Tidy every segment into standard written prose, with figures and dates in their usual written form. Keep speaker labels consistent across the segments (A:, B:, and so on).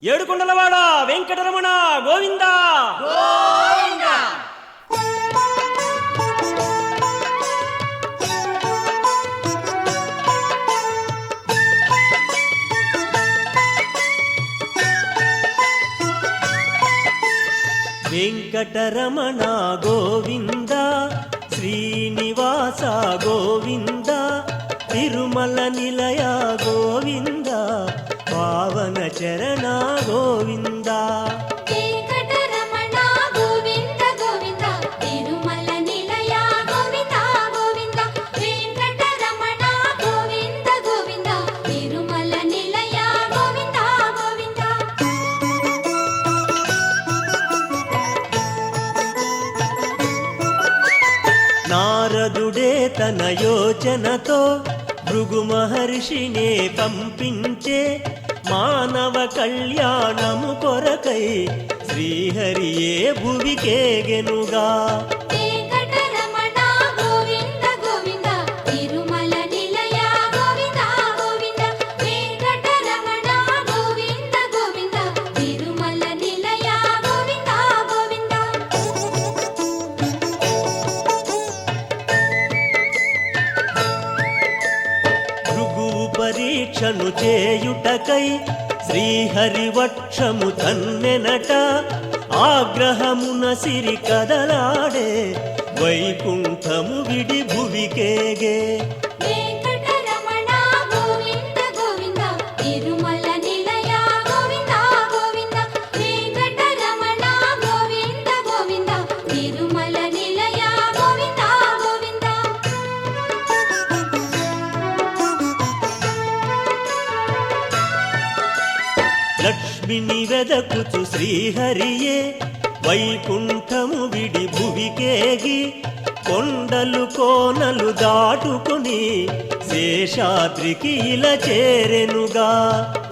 A: ఏడుకొండలవాడ వెంకటరమణ గోవింద
B: గోవింద.
A: వెంకటరమణ గోవింద శ్రీనివాస గోవింద తిరుమల నిలయ గోవింద పావన చరణ గోవింద.
B: వెంకటరమణ గోవింద గోవింద తిరుమల నిలయ గోవింద గోవింద. వెంకటరమణ గోవింద గోవింద తిరుమల నిలయ గోవింద గోవింద.
A: నారదుడే తన యోచనతో భృగు మహర్షినే పంపించే మానవ కళ్యాణము కొరకై శ్రీహరియే భువికేగెనుగా.
B: వెంకటరమణ గోవింద గోవింద తిరుమల నిలయ గోవింద గోవింద. వెంకటరమణ గోవింద గోవింద తిరుమల నిలయ గోవింద గోవింద.
A: భృగువు పరీక్షను చేయుటకై శ్రీహరి వక్షము తన్నెనట ఆగ్రహమున సిరి కదలాడే వైకుంఠము విడి భువికేగే.
B: వెంకటరమణ గోవింద గోవింద తిరుమల నిలయ గోవింద గోవింద. వెంకటరమణ గోవింద గోవింద తిరుమల నిలయ గోవింద గోవింద.
A: లక్ష్మిని వెదకుచు శ్రీహరియే వైకుంఠము విడి భువికేగి కొండలు కోనలు దాటుకుని శేషాద్రికి ఇలా చేరెనుగా.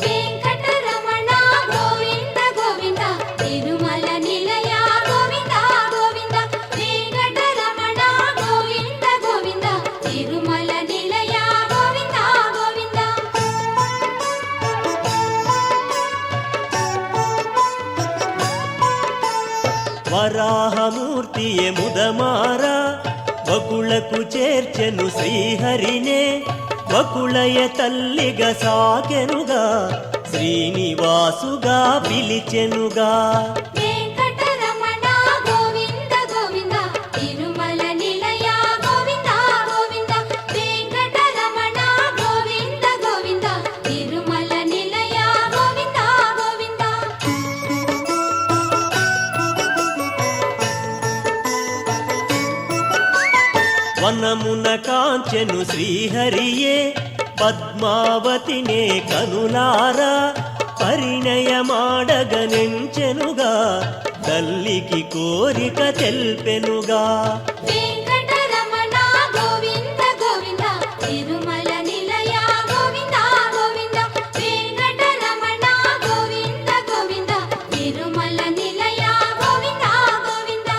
B: వెంకటరమణ గోవింద గోవింద తిరుమల నిలయ గోవింద గోవింద. వెంకటరమణ గోవింద గోవింద తిరుమల నిలయ గోవింద గోవింద.
A: వరాహమూర్తియే ముదమార వకులకు చేర్చెను శ్రీహరినే వకుళయ తల్లిగా సాకెనుగా శ్రీనివాసుగా పిలిచెనుగా.
B: వెంకటరమణ గోవింద గోవింద తిరుమల నిలయ గోవింద గోవింద. వెంకటరమణ గోవింద గోవింద తిరుమల నిలయ గోవింద గోవింద.
A: వనమున కాంచెను శ్రీహరియే పద్మావతినే కనులారా పరిణయమాడగనెంచెనుగా తల్లికి కోరిక తెల్పెనుగా.
B: వెంకటరమణ గోవింద గోవింద తిరుమల నిలయ గోవింద గోవింద. వెంకటరమణ గోవింద గోవింద తిరుమల నిలయ గోవింద గోవింద.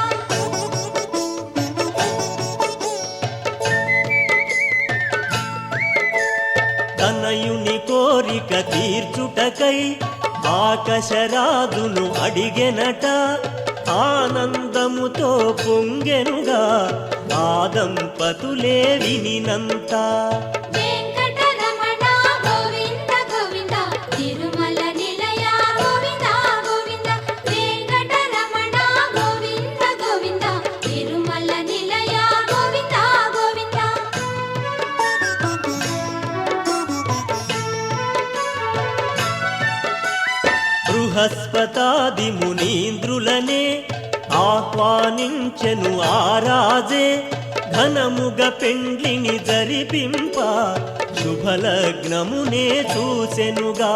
A: తనయుని కోరిక తీర్చుటకై ఆకాశరాజును అడిగెనట ఆనందముతో పొంగెనుగా ఆ దంపతులే వినినంత.
B: వెంకటరమణ గోవింద గోవింద తిరుమల నిలయ గోవింద గోవింద. వెంకటరమణ గోవింద గోవింద తిరుమల నిలయ గోవింద గోవింద.
A: బృహస్పతాది మునీంద్రులనే ఆహ్వానించెను ఆరాజే ఘనముగ పెండ్లిని జరిపింప శుభలగ్నమునే చూసెనుగా.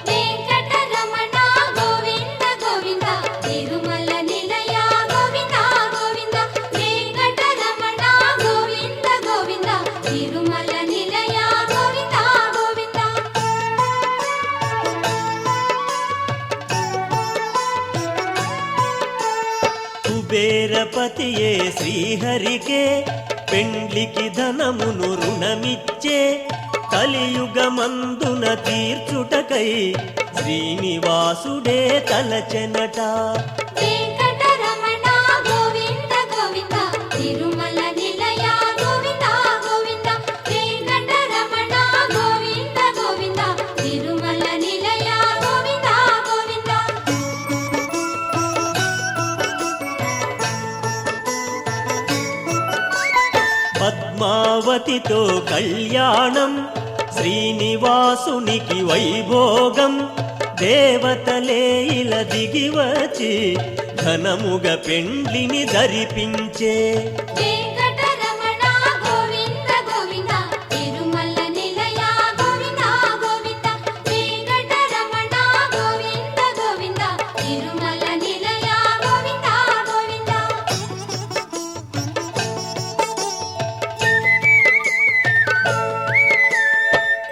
B: వెంకటరమణ గోవింద గోవింద తిరుమల నిలయ గోవింద గోవింద. వెంకటరమణ గోవింద గోవింద తిరుమల నిలయ గోవింద గోవింద.
A: కుబేరపతియే శ్రీహరికే పెండ్లికి ధనమును రుణమిచ్చే కలియుగమందున తీర్చుటకై శ్రీనివాసుడే తలచెనట.
B: వెంకటరమణ గోవింద గోవింద తిరుమల నిలయ గోవింద గోవింద వెంకటరమణ గోవింద గోవింద తిరుమల నిలయ గోవింద గోవింద.
A: పద్మావతితో కళ్యాణం శ్రీనివాసునికి వైభోగం. దేవతలే ఇలా దిగివచ్చి ఘనముగ పెండ్లిని జరిపించే.
B: వెంకటరమణ గోవింద గోవింద తిరుమల నిలయ గోవింద గోవింద వెంకటరమణ గోవింద గోవింద తిరుమల నిలయ గోవింద గోవింద.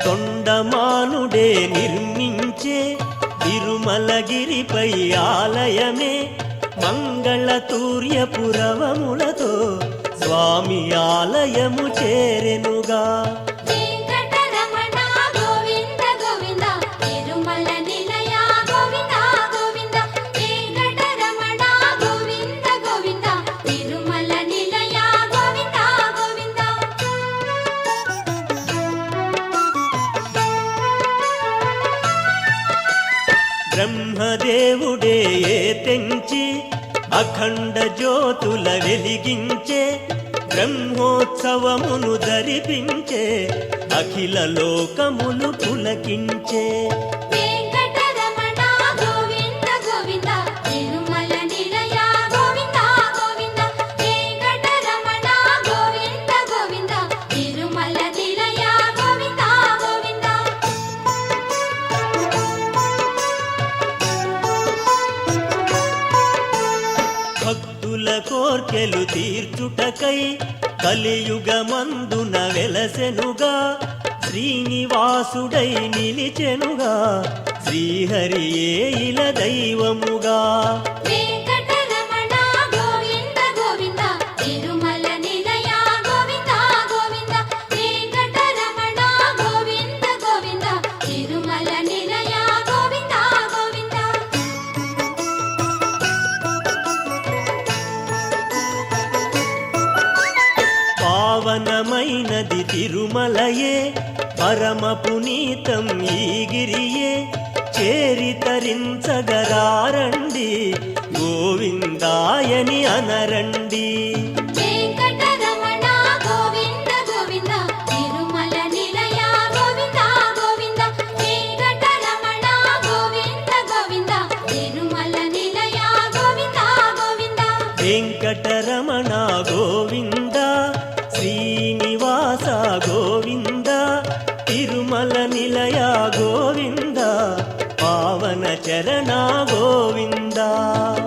A: తొండమానుడే నిర్మించే తిరుమలగిరిపై ఆలయమే. మంగళతూర్యపురవములతో స్వామి ఆలయము చేరెనుగా.
B: వెంకటరమణ గోవింద గోవింద తిరుమల నిలయ గోవింద గోవింద వెంకటరమణ గోవింద గోవింద తిరుమల నిలయ గోవింద గోవింద.
A: బ్రహ్మదేవుడే తెంచి అఖండ జ్యోతుల వెలిగించే. బ్రహ్మోత్సవమును ధరిపించే అఖిల లోకములు పులకించే.
B: వెంకటరమణ గోవింద గోవింద తిరుమల నిలయ గోవింద గోవింద వెంకటరమణ గోవింద గోవింద తిరుమల నిలయ గోవింద గోవింద.
A: భక్తుల కోర్కెలు తీర్చుటకై కలియుగమందున వెలసెనుగా. శ్రీనివాసుడై నిలిచెనుగా శ్రీహరియే ఇల దైవముగా.
B: వెంకటరమణ గోవింద గోవింద తిరుమల నిలయ గోవింద గోవింద వెంకటరమణ గోవింద గోవింద తిరుమల నిలయ గోవింద గోవింద.
A: పావనమైనది తిరుమలయే పరమ పునీతం ఈ గిరియే. చేరి తరించగరారండి గోవిందాయని అనరండి.
B: వెంకటరమణ గోవింద గోవింద తిరుమల నిలయ గోవింద గోవింద వెంకటరమణ గోవింద గోవింద తిరుమల నిలయ గోవింద గోవింద.
A: వెంకటరమణ గోవింద శ్రీనివాస గోవింద తిరుమల నిలయ గోవింద పావన చరణ గోవింద.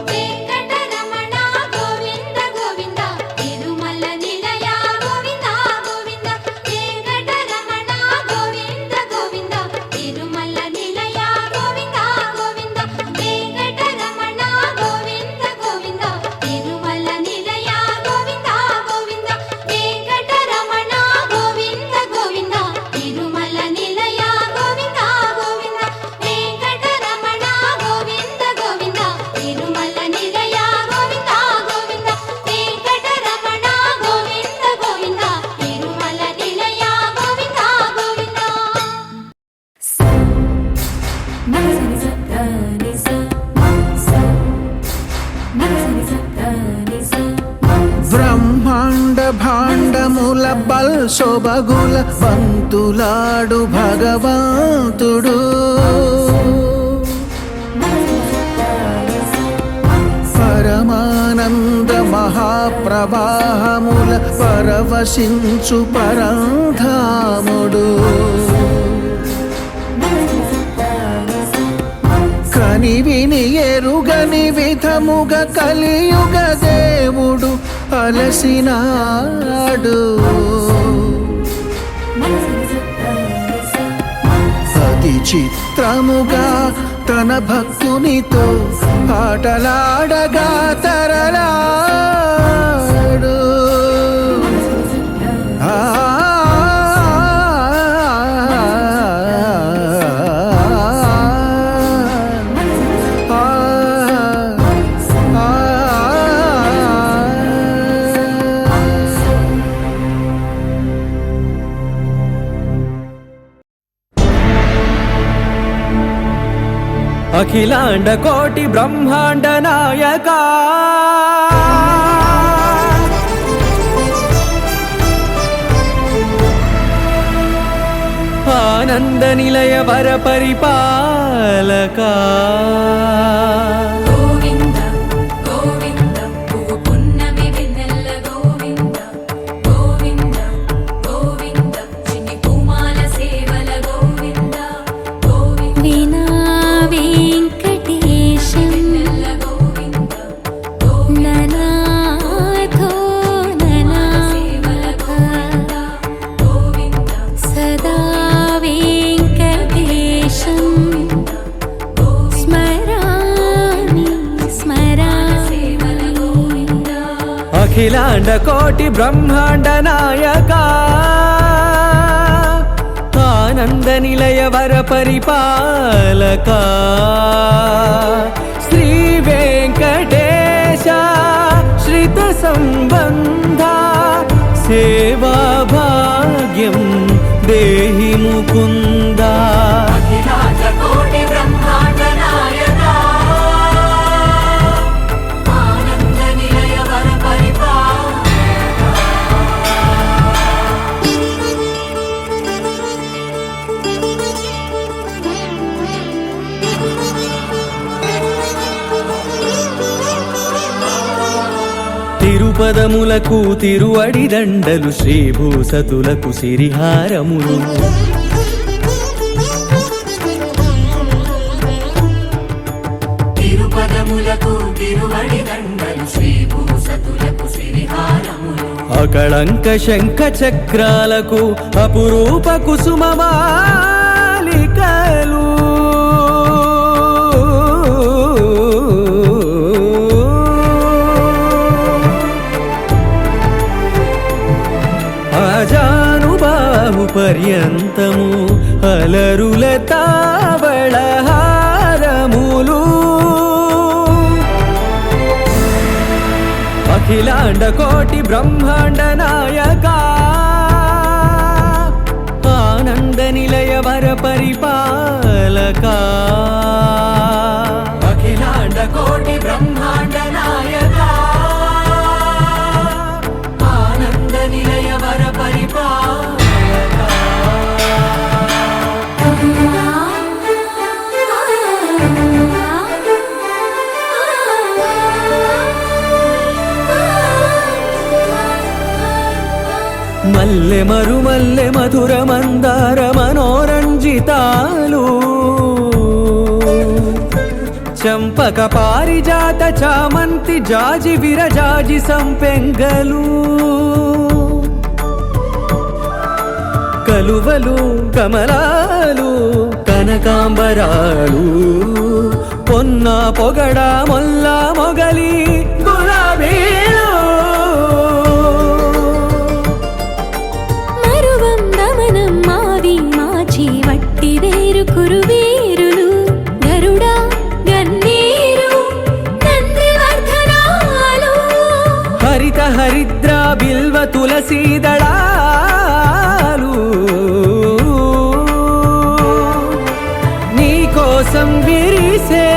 B: వెంకటరమణ గోవింద గోవింద తిరుమల నిలయ గోవింద గోవింద వెంకటరమణ గోవింద గోవింద తిరుమల నిలయ గోవింద గోవింద వెంకటరమణ గోవింద గోవింద తిరుమల నిలయ గోవింద గోవింద వెంకటరమణ గోవింద గోవింద తిరుమల నిలయ గోవింద గోవింద వెంకటరమణ గోవింద గోవింద తిరుమల నిలయ గోవింద గోవింద వెంకటరమణ గోవింద గోవింద తిరుమల నిలయ గోవింద గోవింద.
C: బ్రహ్మాండ భాండముల బల్ శోభగుల పంతులాడు భగవంతుడు. పరమానంద మహాప్రవాహముల పరవశించు పరంధాముడు. కని విని ఎరుగని విధముగ కలియుగ దేవుడు అలసినాడు. అతి చిత్రముగా తన భక్తునితో ఆటలాడగా తరలాడు.
D: అఖిలాండ కోటి బ్రహ్మాండ నాయక ఆనంద నిలయ వర పరిపాలక
B: గోవింద గోవింద పున్నమి వెన్నెల గోవింద గోవింద గోవింద చిన్ని పూమాల సేవల గోవింద గోవింద వీణా వెంకటేశం వెన్నెల గోవింద ననాథో ననా సేవల గోవింద గోవింద సదా వెంకటేశం స్మరామి స్మరామి సేవల గోవింద
D: అఖిలాండ కోటి బ్రహ్మాండ నాయక ఆనంద నిలయ వర పరిపాలక శ్రీ వెంకటేశ శ్రిత సంబంధ సేవా భాగ్యం దేహి ముకుంద
B: అఖిలాండ కోటి బ్రహ్మాండ నాయక ఆనంద నిలయ వర
D: తిరుపదములకు తిరువడి దండలు శ్రీభూసతులకు సిరిహారములు
B: తిరుపదములకు తిరువడి దండలు శ్రీభూసతులకు సిరిహారములు
D: అకళంక శంఖ చక్రాలకు అపురూప కుసుమమాలికలు అజానుబాహు పర్యంతము అలరుల తావళహారములు అఖిలాండ కోటి బ్రహ్మాండ నాయక ఆనంద నిలయ వర పరిపాలక అఖిలాండ కోటి బ్రహ్మాండ నాయక ఆనంద నిలయ వర పరిపాలక మల్లె మరుమల్లె మధుర మందార మనోరంజితాలు చంపక పారిజాత చామంతి జాజి విరజాజి సంపెంగలు కలువలు కమలాలు కనకాంబరాలు పొన్న పొగడ మొల్ల మొగలి గులాబీలు
B: మరువందమనం మావి మాచి వట్టి వేరు కురువీరులు గరుడా గన్నేరు నందివర్ధనాలు
D: హరిత హరిద్ర బిల్వ తులసీదళాలు నీ కోసం విరిసే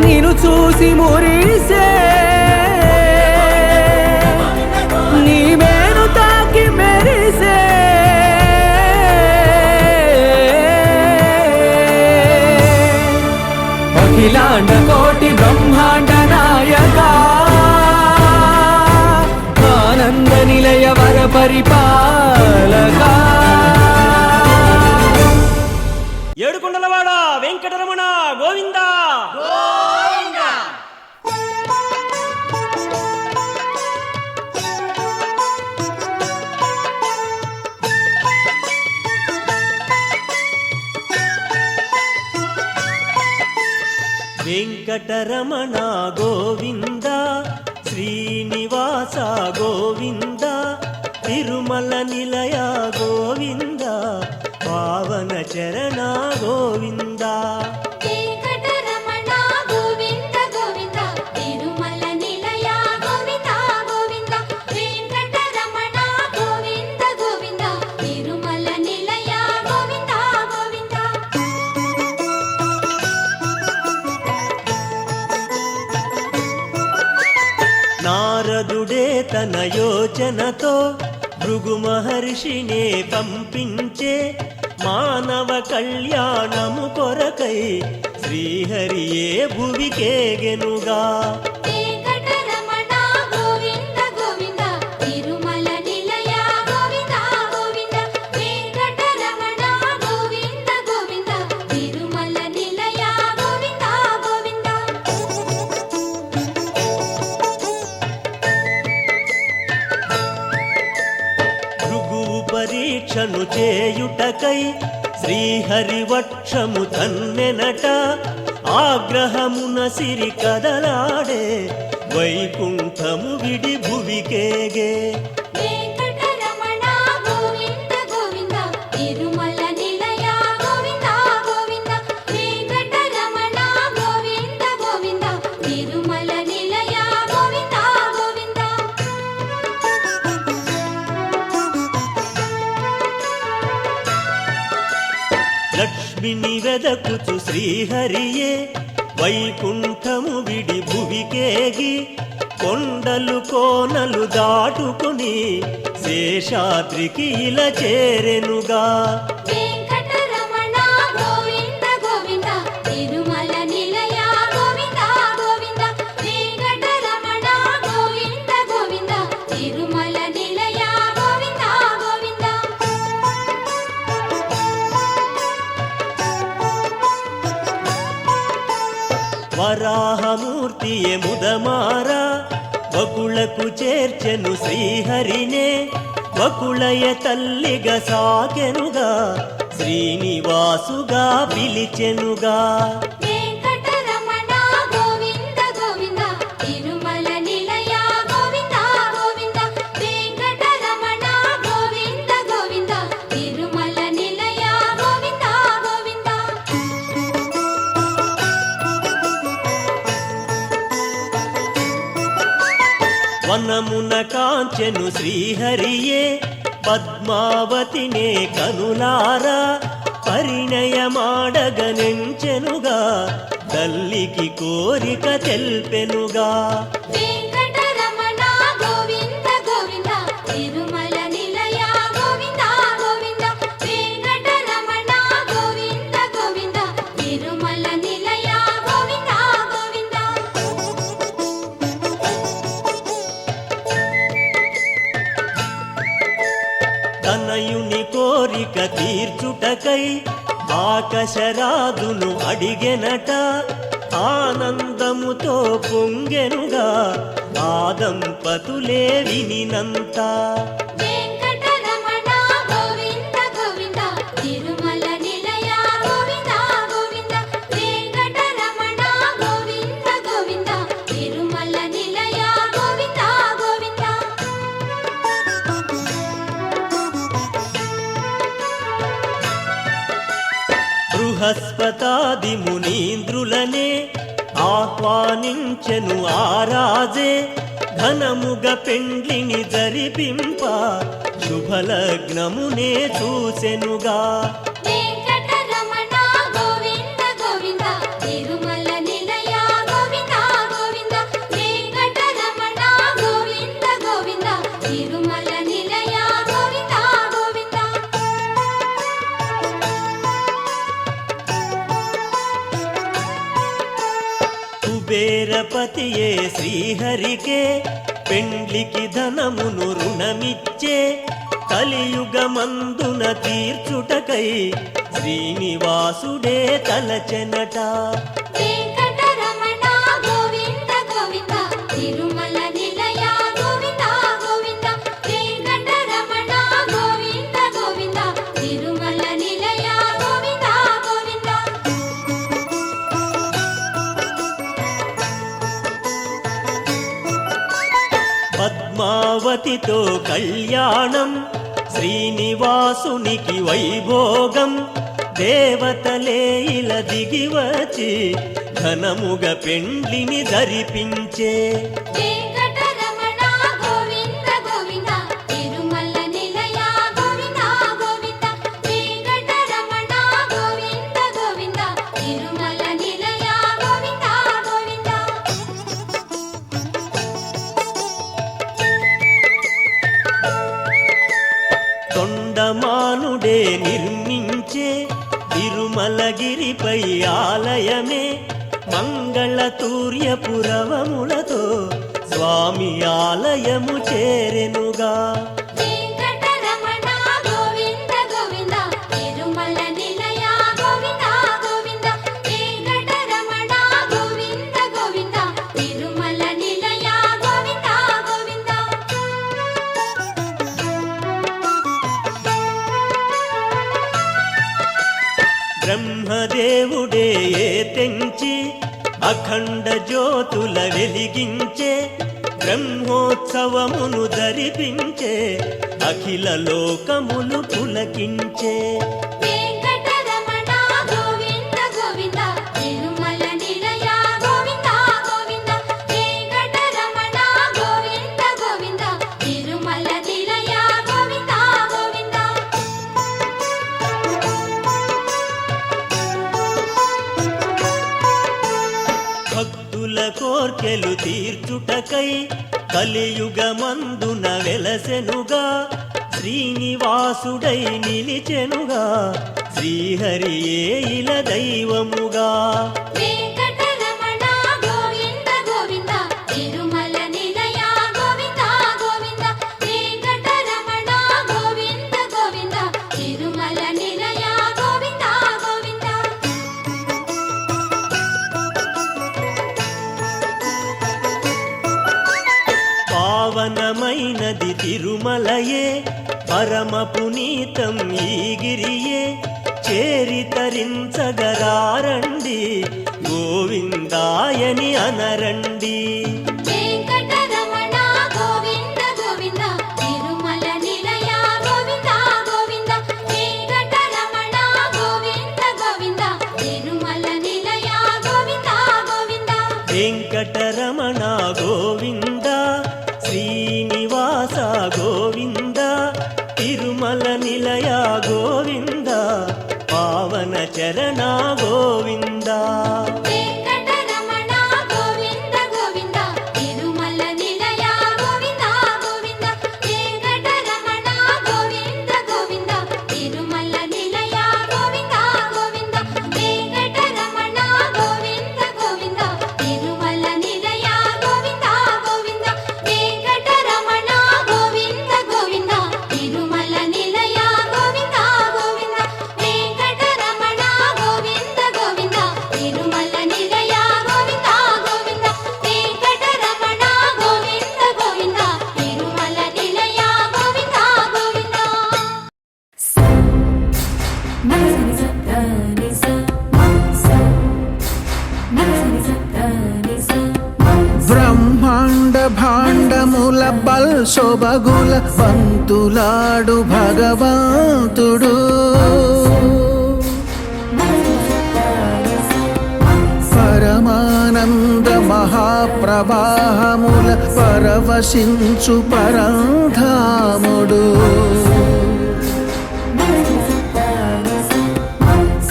D: నిన్ను చూసి మురిసే నీ మేను తాకి మెరిసే అఖిలాండ కోటి బ్రహ్మాండ నాయక ఆనంద నిలయ వర పరిపాలక
A: ఏడుకొండలవాడ వెంకటరమణ గోవింద వెంకటరమణ గోవింద శ్రీనివాస గోవింద తిరుమల నిలయ గోవింద పావన చరణ గోవింద
B: వెంకటరమణ గోవింద గోవింద తిరుమల నిలయ గోవింద గోవింద వెంకటరమణ గోవింద గోవింద తిరుమల నిలయ గోవింద గోవింద
A: నారదుడే తన యోచనతో భృగు మహర్షినే పంపించే మానవ కళ్యాణము కొరకై శ్రీహరియే భువికేగెనుగా.
B: వెంకటరమణ గోవింద గోవింద తిరుమల నిలయ గోవింద గోవింద వెంకటరమణ గోవింద గోవింద తిరుమల నిలయ గోవింద గోవింద.
A: భృగువు పరీక్షను చేయుటకై శ్రీహరి వక్షము తన్నెనట ఆగ్రహమున సిరి కదలాడే వైకుంఠము విడి భువికేగే.
B: వెంకటరమణ గోవింద గోవింద తిరుమల నిలయ గోవింద గోవింద వెంకటరమణ గోవింద గోవింద తిరుమల నిలయ గోవింద గోవింద.
A: లక్ష్మిని వెదకుచు శ్రీహరియే వైకుంఠము విడి భువికేగి కొండలు కోనలు దాటుకుని శేషాద్రికి ఇలా చేరెనుగా.
B: వెంకటరమణ గోవింద గోవింద తిరుమల నిలయ గోవింద గోవింద వెంకటరమణ గోవింద గోవింద తిరుమల నిలయ గోవింద గోవింద.
A: వరాహమూర్తియే ముదమారా వకులకు చేర్చెను శ్రీహరినే వకుళయ తల్లిగా సాకెనుగా శ్రీనివాసుగా పిలిచెనుగా.
B: వెంకటరమణ గోవింద గోవింద తిరుమల నిలయ గోవింద గోవింద వెంకటరమణ గోవింద గోవింద తిరుమల నిలయ గోవింద గోవింద.
A: వనమున కాంచెను శ్రీహరియే పద్మావతినే కనులారా పరిణయమాడగనెంచెనుగా తల్లికి కోరిక తెల్పెనుగా.
B: వెంకటరమణ గోవింద గోవింద తిరుమల నిలయ గోవింద గోవింద వెంకటరమణ గోవింద గోవింద తిరుమల నిలయ గోవింద గోవింద.
A: తనయుని కోరిక తీర్చుటకై ఆకాశరాజును అడిగెనట ఆనందముతో పొంగెనుగా ఆ దంపతులే వినినంత.
B: వెంకటరమణ గోవింద గోవింద తిరుమల నిలయ గోవింద గోవింద వెంకటరమణ గోవింద గోవింద తిరుమల నిలయ గోవింద గోవింద.
A: బృహస్పతాది మునీంద్రులనే ఆహ్వానించెను ఆరాజే ఘనముగ పెండ్లిని జరిపింప శుభలగ్నమునే చూసెనుగా.
B: వెంకటరమణ గోవింద గోవింద తిరుమల నిలయ గోవింద గోవింద వెంకటరమణ గోవింద గోవింద తిరుమల నిలయ గోవింద గోవింద.
A: కుబేరపతియే శ్రీహరికే పెండ్లికి ధనమును రుణమిచ్చే కలియుగమందున తీర్చుటకై శ్రీనివాసుడే తలచెనట.
B: వెంకటరమణ గోవింద గోవింద తిరుమల నిలయ గోవింద గోవింద వెంకటరమణ గోవింద గోవింద తిరుమల నిలయ గోవింద గోవింద.
A: పద్మావతితో కళ్యాణం శ్రీనివాసునికి వైభోగం దేవతలే ఇలా దిగివచి ఘనముగ పెండ్లిని జరిపించే.
B: వెంకటరమణ గోవింద గోవింద తిరుమల నిలయ గోవింద గోవింద వెంకటరమణ గోవింద గోవింద తిరుమల నిలయ గోవింద గోవింద.
A: మందరగిరిపై ఆలయమే మంగళతూర్యపురవములతో స్వామి ఆలయము చేరెనుగా.
B: వెంకటరమణ గోవింద గోవింద తిరుమల నిలయ గోవింద గోవింద. వెంకటరమణ గోవింద గోవింద తిరుమల నిలయ గోవింద గోవింద.
A: బ్రహ్మదేవుడే తెంచి అఖండ జ్యోతుల వెలిగించే బ్రహ్మోత్సవమును ధరిపించే అఖిల లోకములు పులకించే.
B: వెంకటరమణ గోవింద గోవింద తిరుమల నిలయ గోవింద గోవింద. వెంకటరమణ గోవింద గోవింద తిరుమల నిలయ గోవింద గోవింద.
A: భక్తుల కోర్కెలు తీర్చుటకై కలియుగమందున వెలసెనుగా శ్రీనివాసుడై నిలిచెనుగా శ్రీహరియే ఇల దైవముగా.
B: వెంకటరమణ గోవింద గోవింద తిరుమల నిలయ గోవింద గోవింద. వెంకటరమణ గోవింద గోవింద తిరుమల నిలయ గోవింద గోవింద.
A: పావనమైనది తిరుమలయే పరమ పునీతం ఈ గిరియే చేరి తరించగరారండి గోవిందాయని అనరండి.
B: వెంకటరమణ గోవింద గోవింద తిరుమల నిలయ గోవింద గోవింద. వెంకటరమణ గోవింద గోవింద తిరుమల నిలయ గోవింద గోవింద.
A: వెంకటరమణ గోవింద శ్రీనివాస గోవింద తిరుమల నిలయ గోవింద పావన చరణ గోవింద.
B: వెంకటరమణ గోవింద గోవింద తిరుమల నిలయ గోవింద గోవింద. వెంకటరమణ గోవింద గోవింద తిరుమల నిలయ గోవింద గోవింద. వెంకటరమణ గోవింద గోవింద తిరుమల నిలయ గోవింద గోవింద. వెంకటరమణ గోవింద గోవింద తిరుమల నిలయ గోవింద గోవింద. వెంకటరమణ గోవింద గోవింద తిరుమల నిలయ గోవింద గోవింద. వెంకటరమణ గోవింద గోవింద తిరుమల నిలయ గోవింద గోవింద.
C: బ్రహ్మాండ భాండముల బల్ శోభగుల పంతులాడు భగవంతుడు పరమానంద మహాప్రవాహముల పరవశించు పరంధాముడు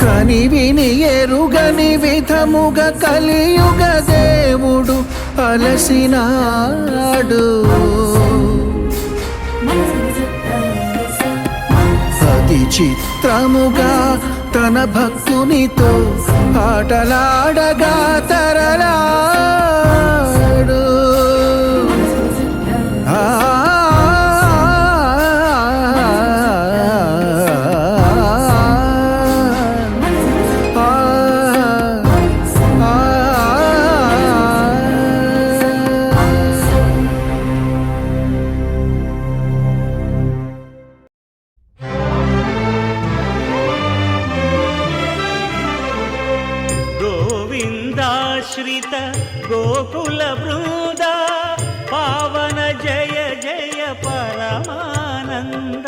C: కని విని ఎరుగని విధముగ కలియుగ దేవుడు అలసినాడు అతి చిత్రముగా తన భక్తునితో ఆటలాడగా తరలాడు
A: గోవిందాశ్రిత గోకుల బృంద పావన జయ జయ పరమానంద.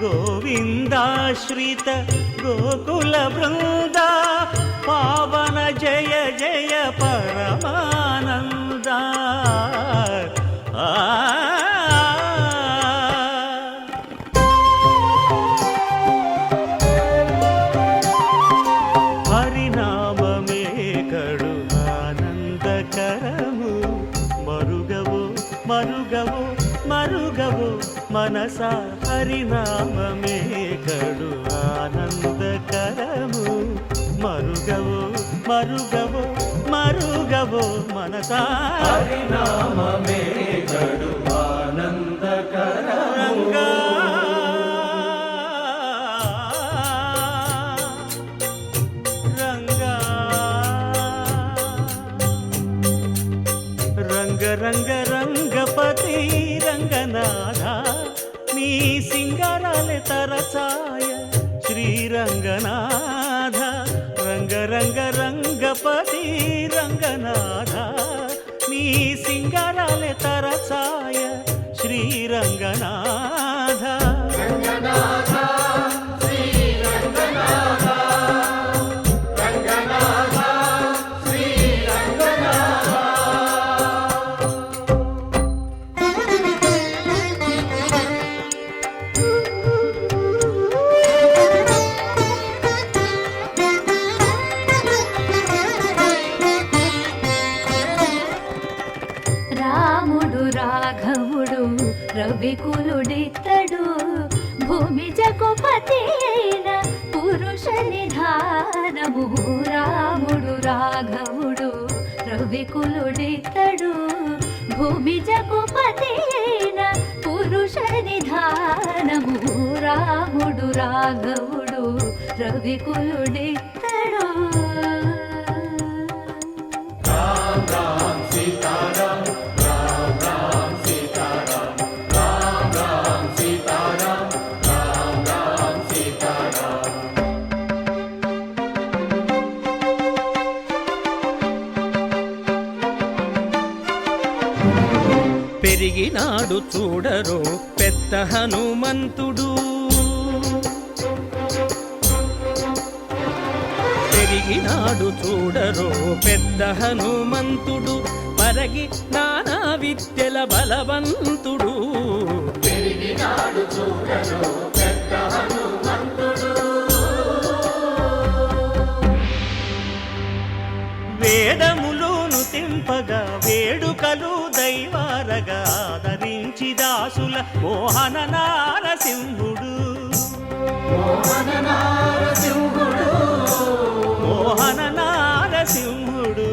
A: గోవిందాశ్రిత గోకుల బృంద పావన జయ జయ పరమానంద. హరినామమే కడు ఆనందకరము మరుగవు మరుగవు మరుగవు మనస హరినామమే కడు ఆనందకరము. కరము మరుగవో మరుగవో మరుగవో మనసా
D: హరినామమే కడు ఆనందకరము
A: రంగా రంగా రంగ రంగ రంగపతి రంగనాథ నీ సింగారాలే తరచాయ శ్రీరంగనాథ రంగ రంగ రంగపతి రంగనాథ నీ సింగారాలే తరచాయ శ్రీరంగనాథ
B: రాముడు రాఘవుడు రవికులుడితడు భూమి జగపతి అయిన పురుష నిధానము రాముడు రాఘవుడు రవికులుడితడు భూమి జగపతి అయిన పురుష నిధానము రాముడు రాఘవుడు రవికులుడితడు
D: పెరిగినాడు చూడరో పెద్ద హనుమంతుడు పెరిగినాడు చూడరో పెద్ద హనుమంతుడు పరగి నానా విద్యల బలవంతుడు పెరిగినాడు చూడరో పెద్ద హనుమంతుడు
A: వేదములోను తెంపగా వేడుకలు దైవారగా ఆదరించి దాసుల మోహన నారసింహుడు మోహన నారసింహుడు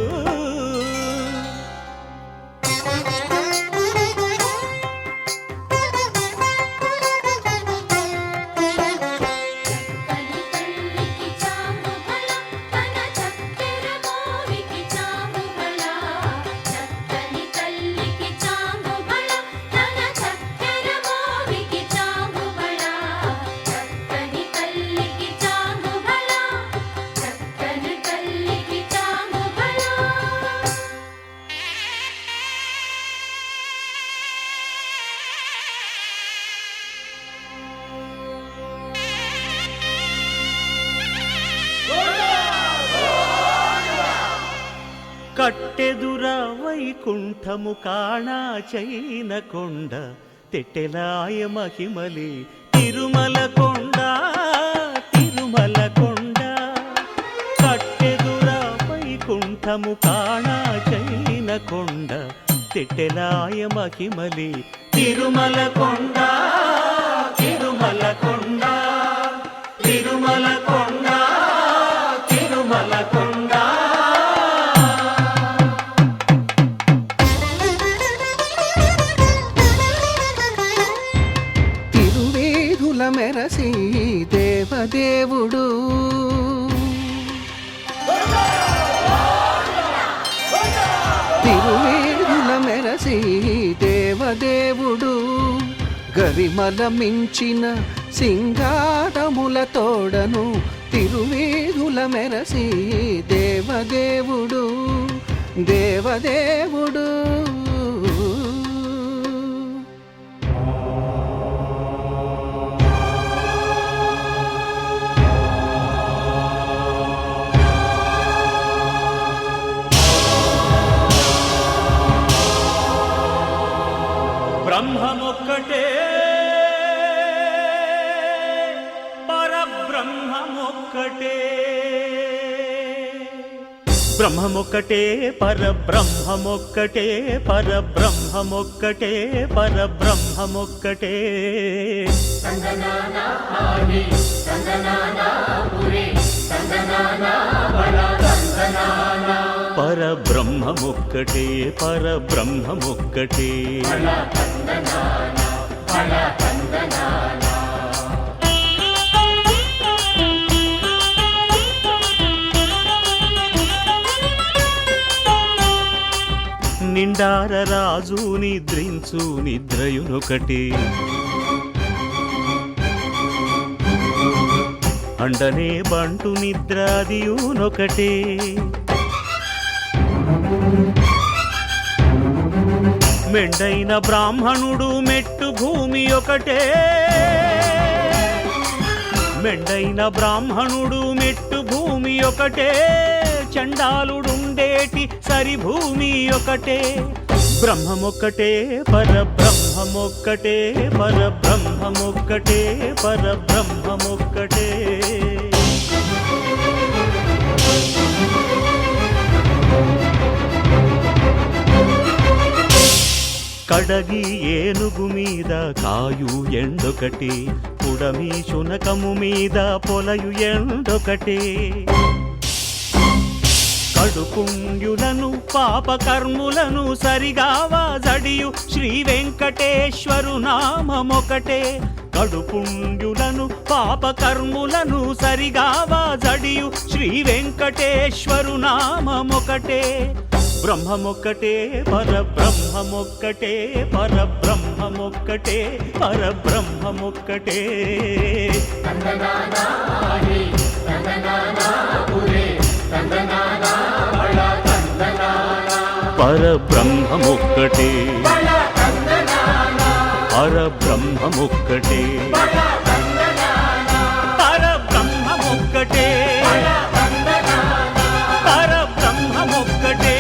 A: కట్టెదుర వైకుంఠము కాణా చైన కొండ తెట్టెలాయ మహిమలి తిరుమల కొండ తిరుమల కొండ కట్టెదుర వైకుంఠము కాణా చైన కొండ తెట్టెలాయ మహిమలి తిరుమల కొండ తిరుమల కొండ తిరుమల కొండ తిరుమల కొండ
C: మెరసి దేవదేవుడు తిరువేదుల మెరసి దేవదేవుడు గరిమల మించిన సింగారముల తోడను తిరువేదుల మెరసి దేవదేవుడు దేవదేవుడు
A: బ్రహ్మమొక్కటే పరబ్రహ్మమొక్కటే బ్రహ్మమొక్కటే పరబ్రహ్మమొక్కటే పరబ్రహ్మమొక్కటే పరబ్రహ్మమొక్కటే
D: సంగనానా ఆడి సంగనానా పురే
A: పరబ్రహ్మమొక్కటే పరబ్రహ్మమొక్కటే నిండార రాజు నిద్రించు నిద్రయునొకటే అండనే బంటు నిద్రాదియునొకటే మెండైన బ్రాహ్మణుడు మెట్టు భూమి ఒకటే మెండైన బ్రాహ్మణుడు మెట్టు భూమి ఒకటే చండాలుడుండేటి సరి భూమి ఒకటే బ్రహ్మమొక్కటే పరబ్రహ్మమొక్కటే పరబ్రహ్మమొక్కటే పరబ్రహ్మమొక్కటే కడగి ఏనుగు మీద కాయు ఎండొకటి పుడమి శునకము మీద పొలయు ఎండొకటే కడుపుండ్యులను పాపకర్ములను సరిగావా జడియు శ్రీ వెంకటేశ్వరు నామమొకటే కడుపుండ్యులను పాపకర్ములను సరిగావా జడియు శ్రీ వెంకటేశ్వరు నామమొకటే బ్రహ్మమొక్కటే పరబ్రహ్మమొక్కటే పరబ్రహ్మమొక్కటే పరబ్రహ్మమొక్కటే పరబ్రహ్మమొక్కటే పరబ్రహ్మమొక్కటే పరబ్రహ్మమొక్కటే పరబ్రహ్మమొక్కటే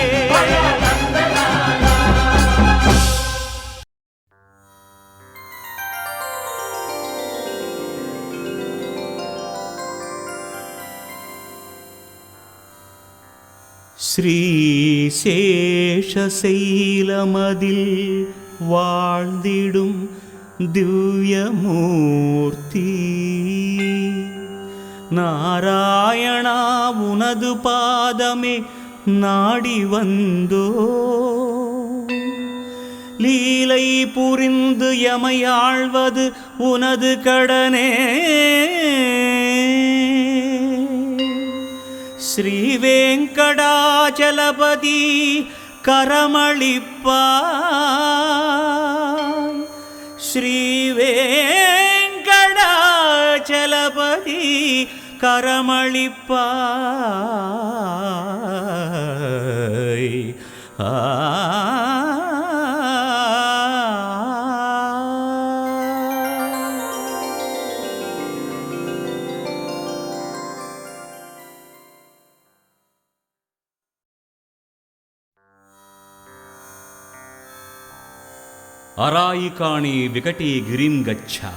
A: ஸ்ரீசேஷசைலமதில் வாழ்ந்திடும் திவ்யமூர்த்தி நாராயணா உனது பாதமே நாடி வந்தோ லீலை புரிந்து எமையாழ்வது உனது கடனே ஸ்ரீ வெங்கடாச்சலபதி கரமளிப்பாய் ஸ்ரீ வெங்கடாச்சலபதி கரமளிப்பாய் அராயிகாணி விகடே கிரிம் கச்சா.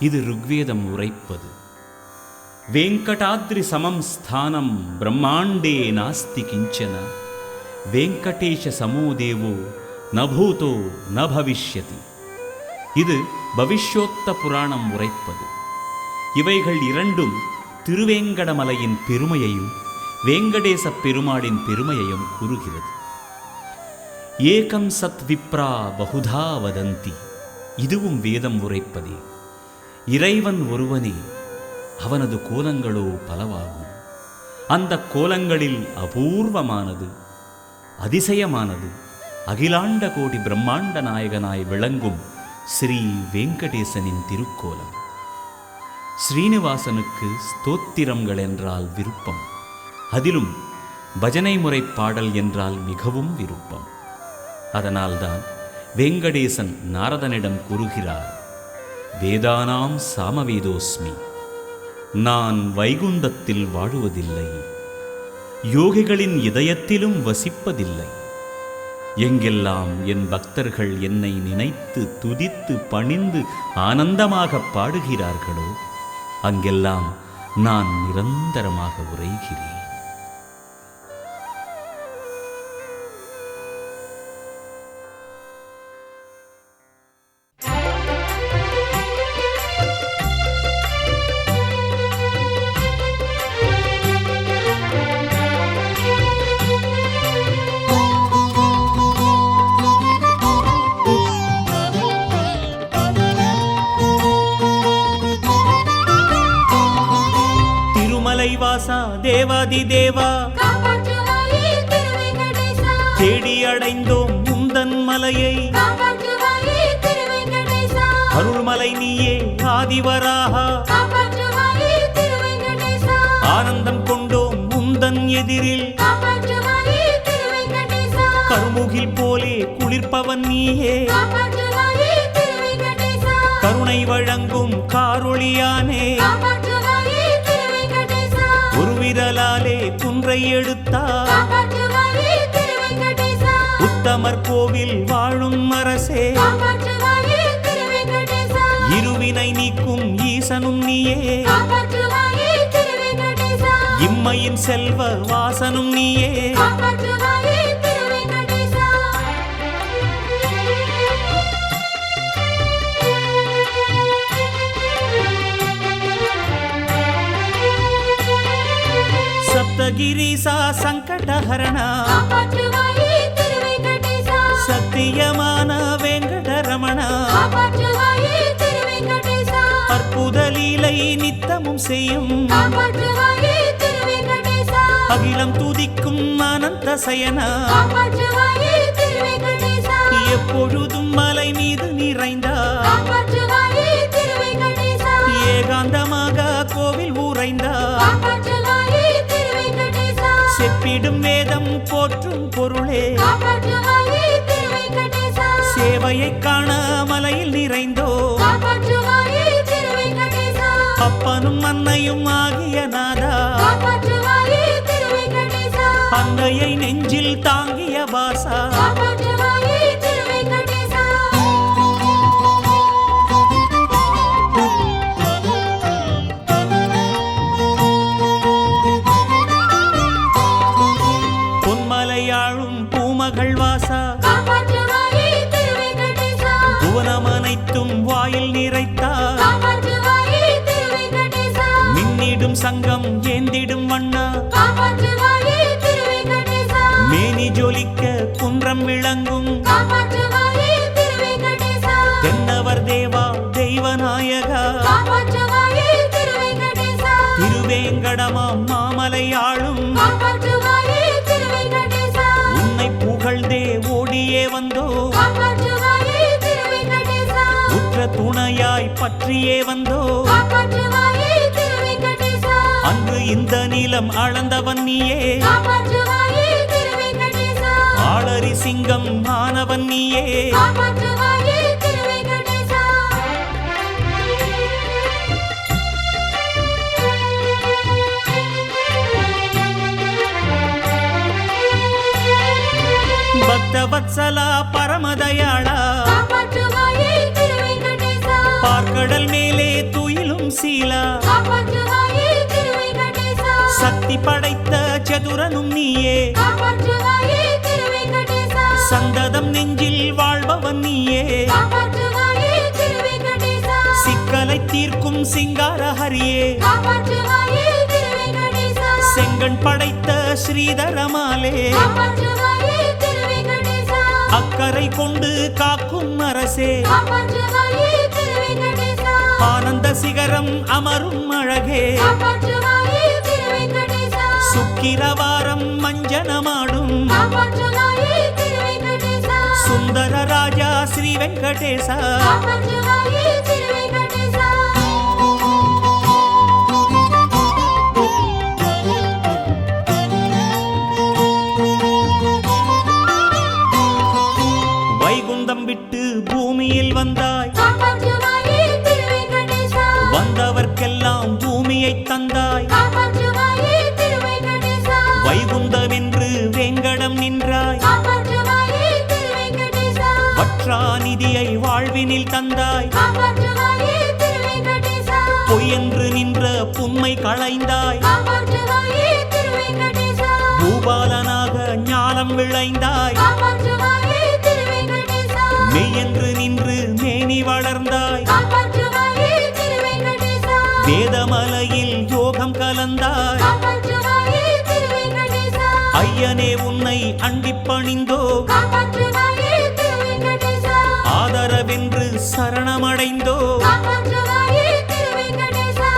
A: இது ருக்வேதம் உரைப்பது. வெங்கடாத்ரி சமம் ஸ்தானம் பிரம்மாண்டே நாஸ்தி கிஞ்சன. வெங்கடேஷ சமோ தேவோ நபூதோ ந பவிஷ்யதி. இது பவிஷ்யோத்த புராணம் உரைப்பது. இவைகள் இரண்டும் திருவேங்கடமலையின் பெருமையையும் வேங்கடேச பெருமாளின் பெருமையையும் கூறுகிறது. ஏகம் சத் விப்ரா பகுதா வதந்தி. இதுவும் வேதம் உரைப்பதே. இறைவன் ஒருவனே, அவனது கோலங்களோ பலவாகும். அந்த கோலங்களில் அபூர்வமானது, அதிசயமானது, அகிலாண்ட கோடி பிரம்மாண்ட நாயகனாய் விளங்கும் ஸ்ரீ வெங்கடேசனின் திருக்கோலம். ஸ்ரீனிவாசனுக்கு ஸ்தோத்திரங்கள் என்றால் விருப்பம். அதிலும் பஜனை முறை பாடல் என்றால் மிகவும் விருப்பம். அதனால்தான் வெங்கடேசன் நாரதனிடம் கூறுகிறார், வேதானாம் சாமவேதோஸ்மி. நான் வைகுந்தத்தில் வாழுவதில்லை, யோகிகளின் இதயத்திலும் வசிப்பதில்லை. எங்கெல்லாம் என் பக்தர்கள் என்னை நினைத்து துதித்து பணிந்து ஆனந்தமாக பாடுகிறார்களோ அங்கெல்லாம் நான் நிரந்தரமாக உறைகிறேன். தேவாதி தேவா,
B: காப்பாற்றுவாயே திருவேங்கடேசா,
A: தேடி அடைந்தோம் முந்தன் மலையை,
B: காப்பாற்றுவாயே திருவேங்கடேசா,
A: அருள்மலை நீயே ஆதிவராகா,
B: காப்பாற்றுவாயே திருவேங்கடேசா,
A: ஆனந்தம் கொண்டோம் முந்தன் எதிரில்,
B: காப்பாற்றுவாயே திருவேங்கடேசா,
A: கருமுகில் போலே குளிர்ப்பவன் நீயே,
B: காப்பாற்றுவாயே திருவேங்கடேசா,
A: கருணை வழங்கும் காரொளியானே,
B: காப்பாற்றுவாயே திருவேங்கடேசா,
A: ஒரு விரலாலே குன்றை எடுத்தார்,
B: காப்பாற்றுவாயே திருவேங்கடேசா,
A: உத்தமர் கோவில் வாழும் அரசே,
B: காப்பாற்றுவாயே திருவேங்கடேசா,
A: இருவினை நீக்கும் ஈசனும் நீயே,
B: காப்பாற்றுவாயே திருவேங்கடேசா,
A: இம்மையின் செல்வ வாசனும் நீயே,
B: காப்பாற்றுவாயே திருவேங்கடேசா.
A: சப்தகிரீசா சங்கடஹரண,
B: காப்பாற்றுவாயே திருவேங்கடேசா,
A: சத்தியமான வெங்கடரமண,
B: காப்பாற்றுவாயே திருவேங்கடேசா,
A: அற்புத லீலை நித்தமும் செய்யும்,
B: காப்பாற்றுவாயே திருவேங்கடேசா,
A: அகிலம் துதிக்கும் அனந்த சயனா,
B: காப்பாற்றுவாயே திருவேங்கடேசா,
A: எப்பொழுதும் மலை மீது நிறைந்தார்,
B: காப்பாற்றுவாயே திருவேங்கடேசா,
A: ஏகாந்தமாக கோவில் உறைந்தார்,
B: காப்பாற்றுவாயே திருவேங்கடேசா,
A: செப்பிடும் வேதம் போற்றும் பொருளே,
B: காப்பாற்றுவாயே திருவேங்கடேசா,
A: சேவையை காண மலையில் நிறைந்தோ,
B: காப்பாற்றுவாயே திருவேங்கடேசா,
A: அப்பனும் அன்னையும் ஆகிய நாதா,
B: காப்பாற்றுவாயே திருவேங்கடேசா,
A: அன்னையை நெஞ்சில் தாங்கிய வாசா,
B: காப்பாற்றுவாயே திருவேங்கடேசா.
A: பொன்மலையாழும் பூமகள் வாசா,
B: காப்பாற்றுவாயே திருவேங்கடேசா,
A: புவனமனைத்தும் வாயில் நிறைத்தார்,
B: காப்பாற்றுவாயே திருவேங்கடேசா,
A: மின்னிடும் சங்கம் ஏந்திடும் வண்ணா,
B: காப்பாற்றுவாயே திருவேங்கடேசா,
A: மேனி ஜொலிக்க குன்றம் விளங்கும்,
B: காப்பாற்றுவாயே திருவேங்கடேசா,
A: தென்னவர் தேவா தெய்வநாயகா,
B: காப்பாற்றுவாயே திருவேங்கடேசா,
A: திருவேங்கடமாம் மாமலையாளும்,
B: காப்பாற்றுவாயே திருவேங்கடேசா,
A: உன்னை புகழ்ந்தே ஓடியே வந்தோ,
B: காப்பாற்றுவாயே திருவேங்கடேசா,
A: உற்ற துணையாய் பற்றியே வந்தோ,
B: காப்பாற்றுவாயே திருவேங்கடேசா,
A: அன்று இந்த நிலம் அளந்தவன் நீயே,
B: காப்பாற்றுவாயே திருவேங்கடேசா,
A: ஆளரி சிங்கம் ஆனவன் நீயே,
B: காப்பாற்றுவாயே திருவேங்கடேசா.
A: பக்தவத்சலா பரமதயாளா,
B: காப்பாற்றுவாயே திருவேங்கடேசா,
A: பார்க்கடல் மேலே துயிலும் சீலா,
B: காப்பாற்றுவாயே திருவேங்கடேசா,
A: சக்தி படைத்த சதுரனும் நீயே,
B: காப்பாற்றுவாயே திருவேங்கடேசா,
A: சந்ததம் நெஞ்சில் வாழ்பவன் நீயே,
B: காப்பாற்றுவாயே திருவேங்கடேசா,
A: சிக்கலை தீர்க்கும் சிங்காரஹரியே,
B: காப்பாற்றுவாயே திருவேங்கடேசா,
A: செங்கண் படைத்த ஸ்ரீதரமாலே,
B: காப்பாற்றுவாயே திருவேங்கடேசா,
A: அக்கறை கொண்டு காக்கும் அரசே,
B: காப்பாற்றுவாயே திருவேங்கடேசா,
A: ஆனந்த சிகரம் அமரும் அழகே,
B: காப்பாற்றுவாயே திருவேங்கடேசா,
A: சுக்கிரவாரம் மஞ்சனமாடும்,
B: காப்பாற்றுவாயே திருவேங்கடேசா,
A: சுந்தர ராஜா ஸ்ரீ வெங்கடேசா,
B: காப்பாற்றுவாயே திருவேங்கடேசா.
A: வைகுந்தம் விட்டு பூமியில் வந்தாய்,
B: காப்பாற்றுவாயே திருவேங்கடேசா,
A: வந்தவர்க்கெல்லாம் பூமியை தந்தாய்,
B: காப்பாற்றுவாயே திருவேங்கடேசா,
A: வைகுந்தம் என்று வேங்கடம் நின்றாய்,
B: காப்பாற்றுவாயே திருவேங்கடேசா,
A: வற்றா நிதியை வாழ்வினில் தந்தாய்,
B: காப்பாற்றுவாயே திருவேங்கடேசா,
A: பொய்யென்று நின்ற புன்மை களைந்தாய்,
B: காப்பாற்றுவாயே திருவேங்கடேசா,
A: பூபாலனாக ஞானம் விளைந்தாய்,
B: காப்பாற்றுவாயே திருவேங்கடேசா,
A: மெய்யென்று நின்று மேனி வளர்ந்தாய்,
B: காப்பாற்றுவாயே திருவேங்கடேசா,
A: வேதமலையில் யோகம் கலந்தாய்,
B: காப்பாற்றுவாயே திருவேங்கடேசா,
A: ஐயனே உன்னை அண்டிப் பணிந்தோ,
B: காப்பாற்றுவாயே திருவேங்கடேசா,
A: ஆதரவென்று சரணமடைந்தோ,
B: காப்பாற்றுவாயே திருவேங்கடேசா.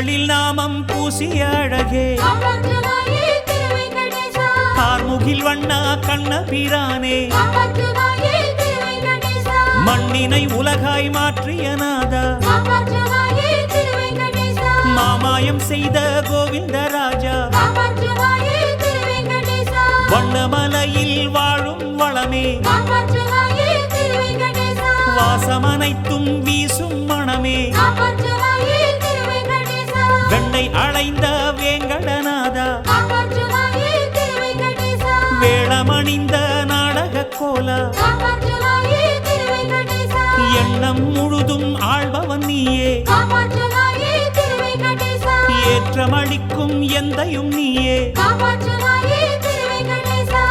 A: கண்களில் நாமம் பூசிய அழகே
B: காப்பாற்றுவாயே திருவேங்கடேசா
A: கார்முகில் வண்ணா கண்ணபிரானே
B: காப்பாற்றுவாயே திருவேங்கடேசா
A: மண்ணினை உலகாய் மாற்றிய நாதா
B: காப்பாற்றுவாயே திருவேங்கடேசா
A: மாமாயம் செய்த கோவிந்தராஜா
B: காப்பாற்றுவாயே திருவேங்கடேசா
A: வண்ணமலையில் வாழும் வளமே
B: காப்பாற்றுவாயே திருவேங்கடேசா
A: வாசமனைத்தும் வீசும் மணமே
B: காப்பாற்றுவாயே திருவேங்கடேசா
A: வெண்ணை அளைந்த வேங்கடநாதா
B: காப்பாற்றுவாயே திருவேங்கடேசா
A: வேளமணிந்த நாடக கோலா
B: காப்பாற்றுவாயே திருவேங்கடேசா
A: எண்ணம் முழுதும் ஆள்பவன் நீயே
B: காப்பாற்றுவாயே திருவேங்கடேசா
A: ஏற்றமளிக்கும் எந்தையும் நீயே
B: காப்பாற்றுவாயே திருவேங்கடேசா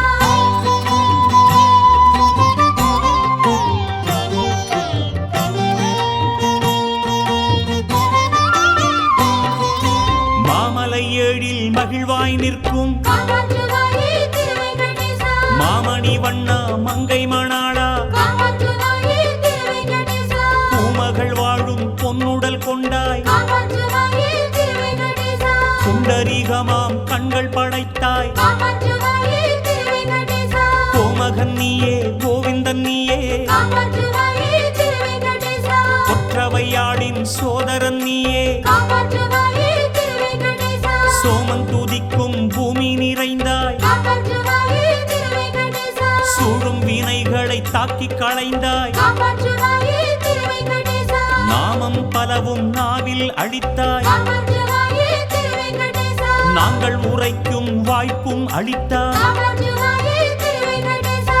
A: மாமலை ஏழில் மகிழ்வாய் நிற்கும்
B: காப்பாற்றுவாயே திருவேங்கடேசா
A: மாமணி வண்ணா மங்கை மணாளா
B: காப்பாற்றுவாயே திருவேங்கடேசா
A: பூமகள் வாழும் பொன்னுடல் கொண்டாய்
B: காப்பாற்றுவாயே திருவேங்கடேசா
A: குண்டரீகமாம் கண்கள் படைத்தாய்
B: காப்பாற்றுவாயே திருவேங்கடேசா
A: கோமகன் நீயே கோவிந்தன் நீயே
B: காப்பாற்றுவாயே திருவேங்கடேசா
A: ஒற்றவையாடின் சோதரன் நீயே
B: காப்பாற்றுவாயே திருவேங்கடேசா
A: சோமன் துதிக்கும் பூமி நிறைந்தாய்
B: காப்பாற்றுவாயே திருவேங்கடேசா
A: சூழும் வினைகளை தாக்கி களைந்தாய்
B: காப்பாற்றுவாயே திருவேங்கடேசா
A: நாமம் பலவும் நாவில் அளித்தாய்
B: காப்பாற்றுவாயே திருவேங்கடேசா
A: நாங்கள் உரைக்கும் வாய்ப்பும் அளித்தாய்
B: காப்பாற்றுவாயே திருவேங்கடேசா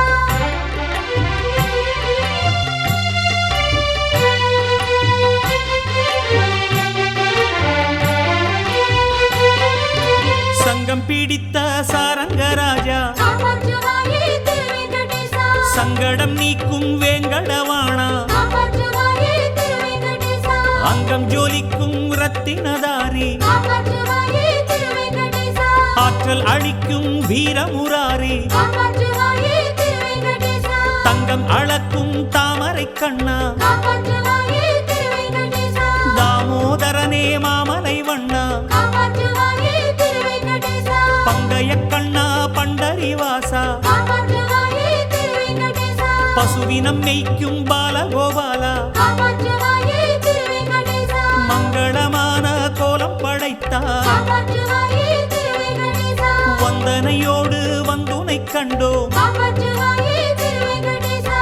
A: சங்கம் பிடித்த சாரங்கராஜா
B: காப்பாற்றுவாயே திருவேங்கடேசா
A: சங்கடம் நீக்கும் வேங்கடவாணா
B: காப்பாற்றுவாயே திருவேங்கடேசா
A: அங்கம் ஜோலிக்கும் ரத்தினதாரி
B: காப்பாற்றுவாயே திருவேங்கடேசா
A: ஆற்றல் அளிக்கும் வீரமுராரி
B: காப்பாற்றுவாயே திருவேங்கடேசா
A: தங்கம் அளக்கும் தாமரை கண்ணா
B: காப்பாற்றுவாயே திருவேங்கடேசா
A: தாமோதரனே மாமலை வண்ணா
B: காப்பாற்றுவாயே திருவேங்கடேசா
A: பங்கைய கண்ணா பண்டரிவாசா
B: காப்பாற்றுவாயே திருவேங்கடேசா
A: பசுவினம் மெய்க்கும் பாலகோபாலா
B: காப்பாற்றுவாயே திருவேங்கடேசா
A: மங்களமான கோலம் படைத்தார்
B: காப்பாற்றுவாயே திருவேங்கடேசா
A: வந்தனையோடு வந்துனை கண்டோம்
B: காப்பாற்றுவாயே திருவேங்கடேசா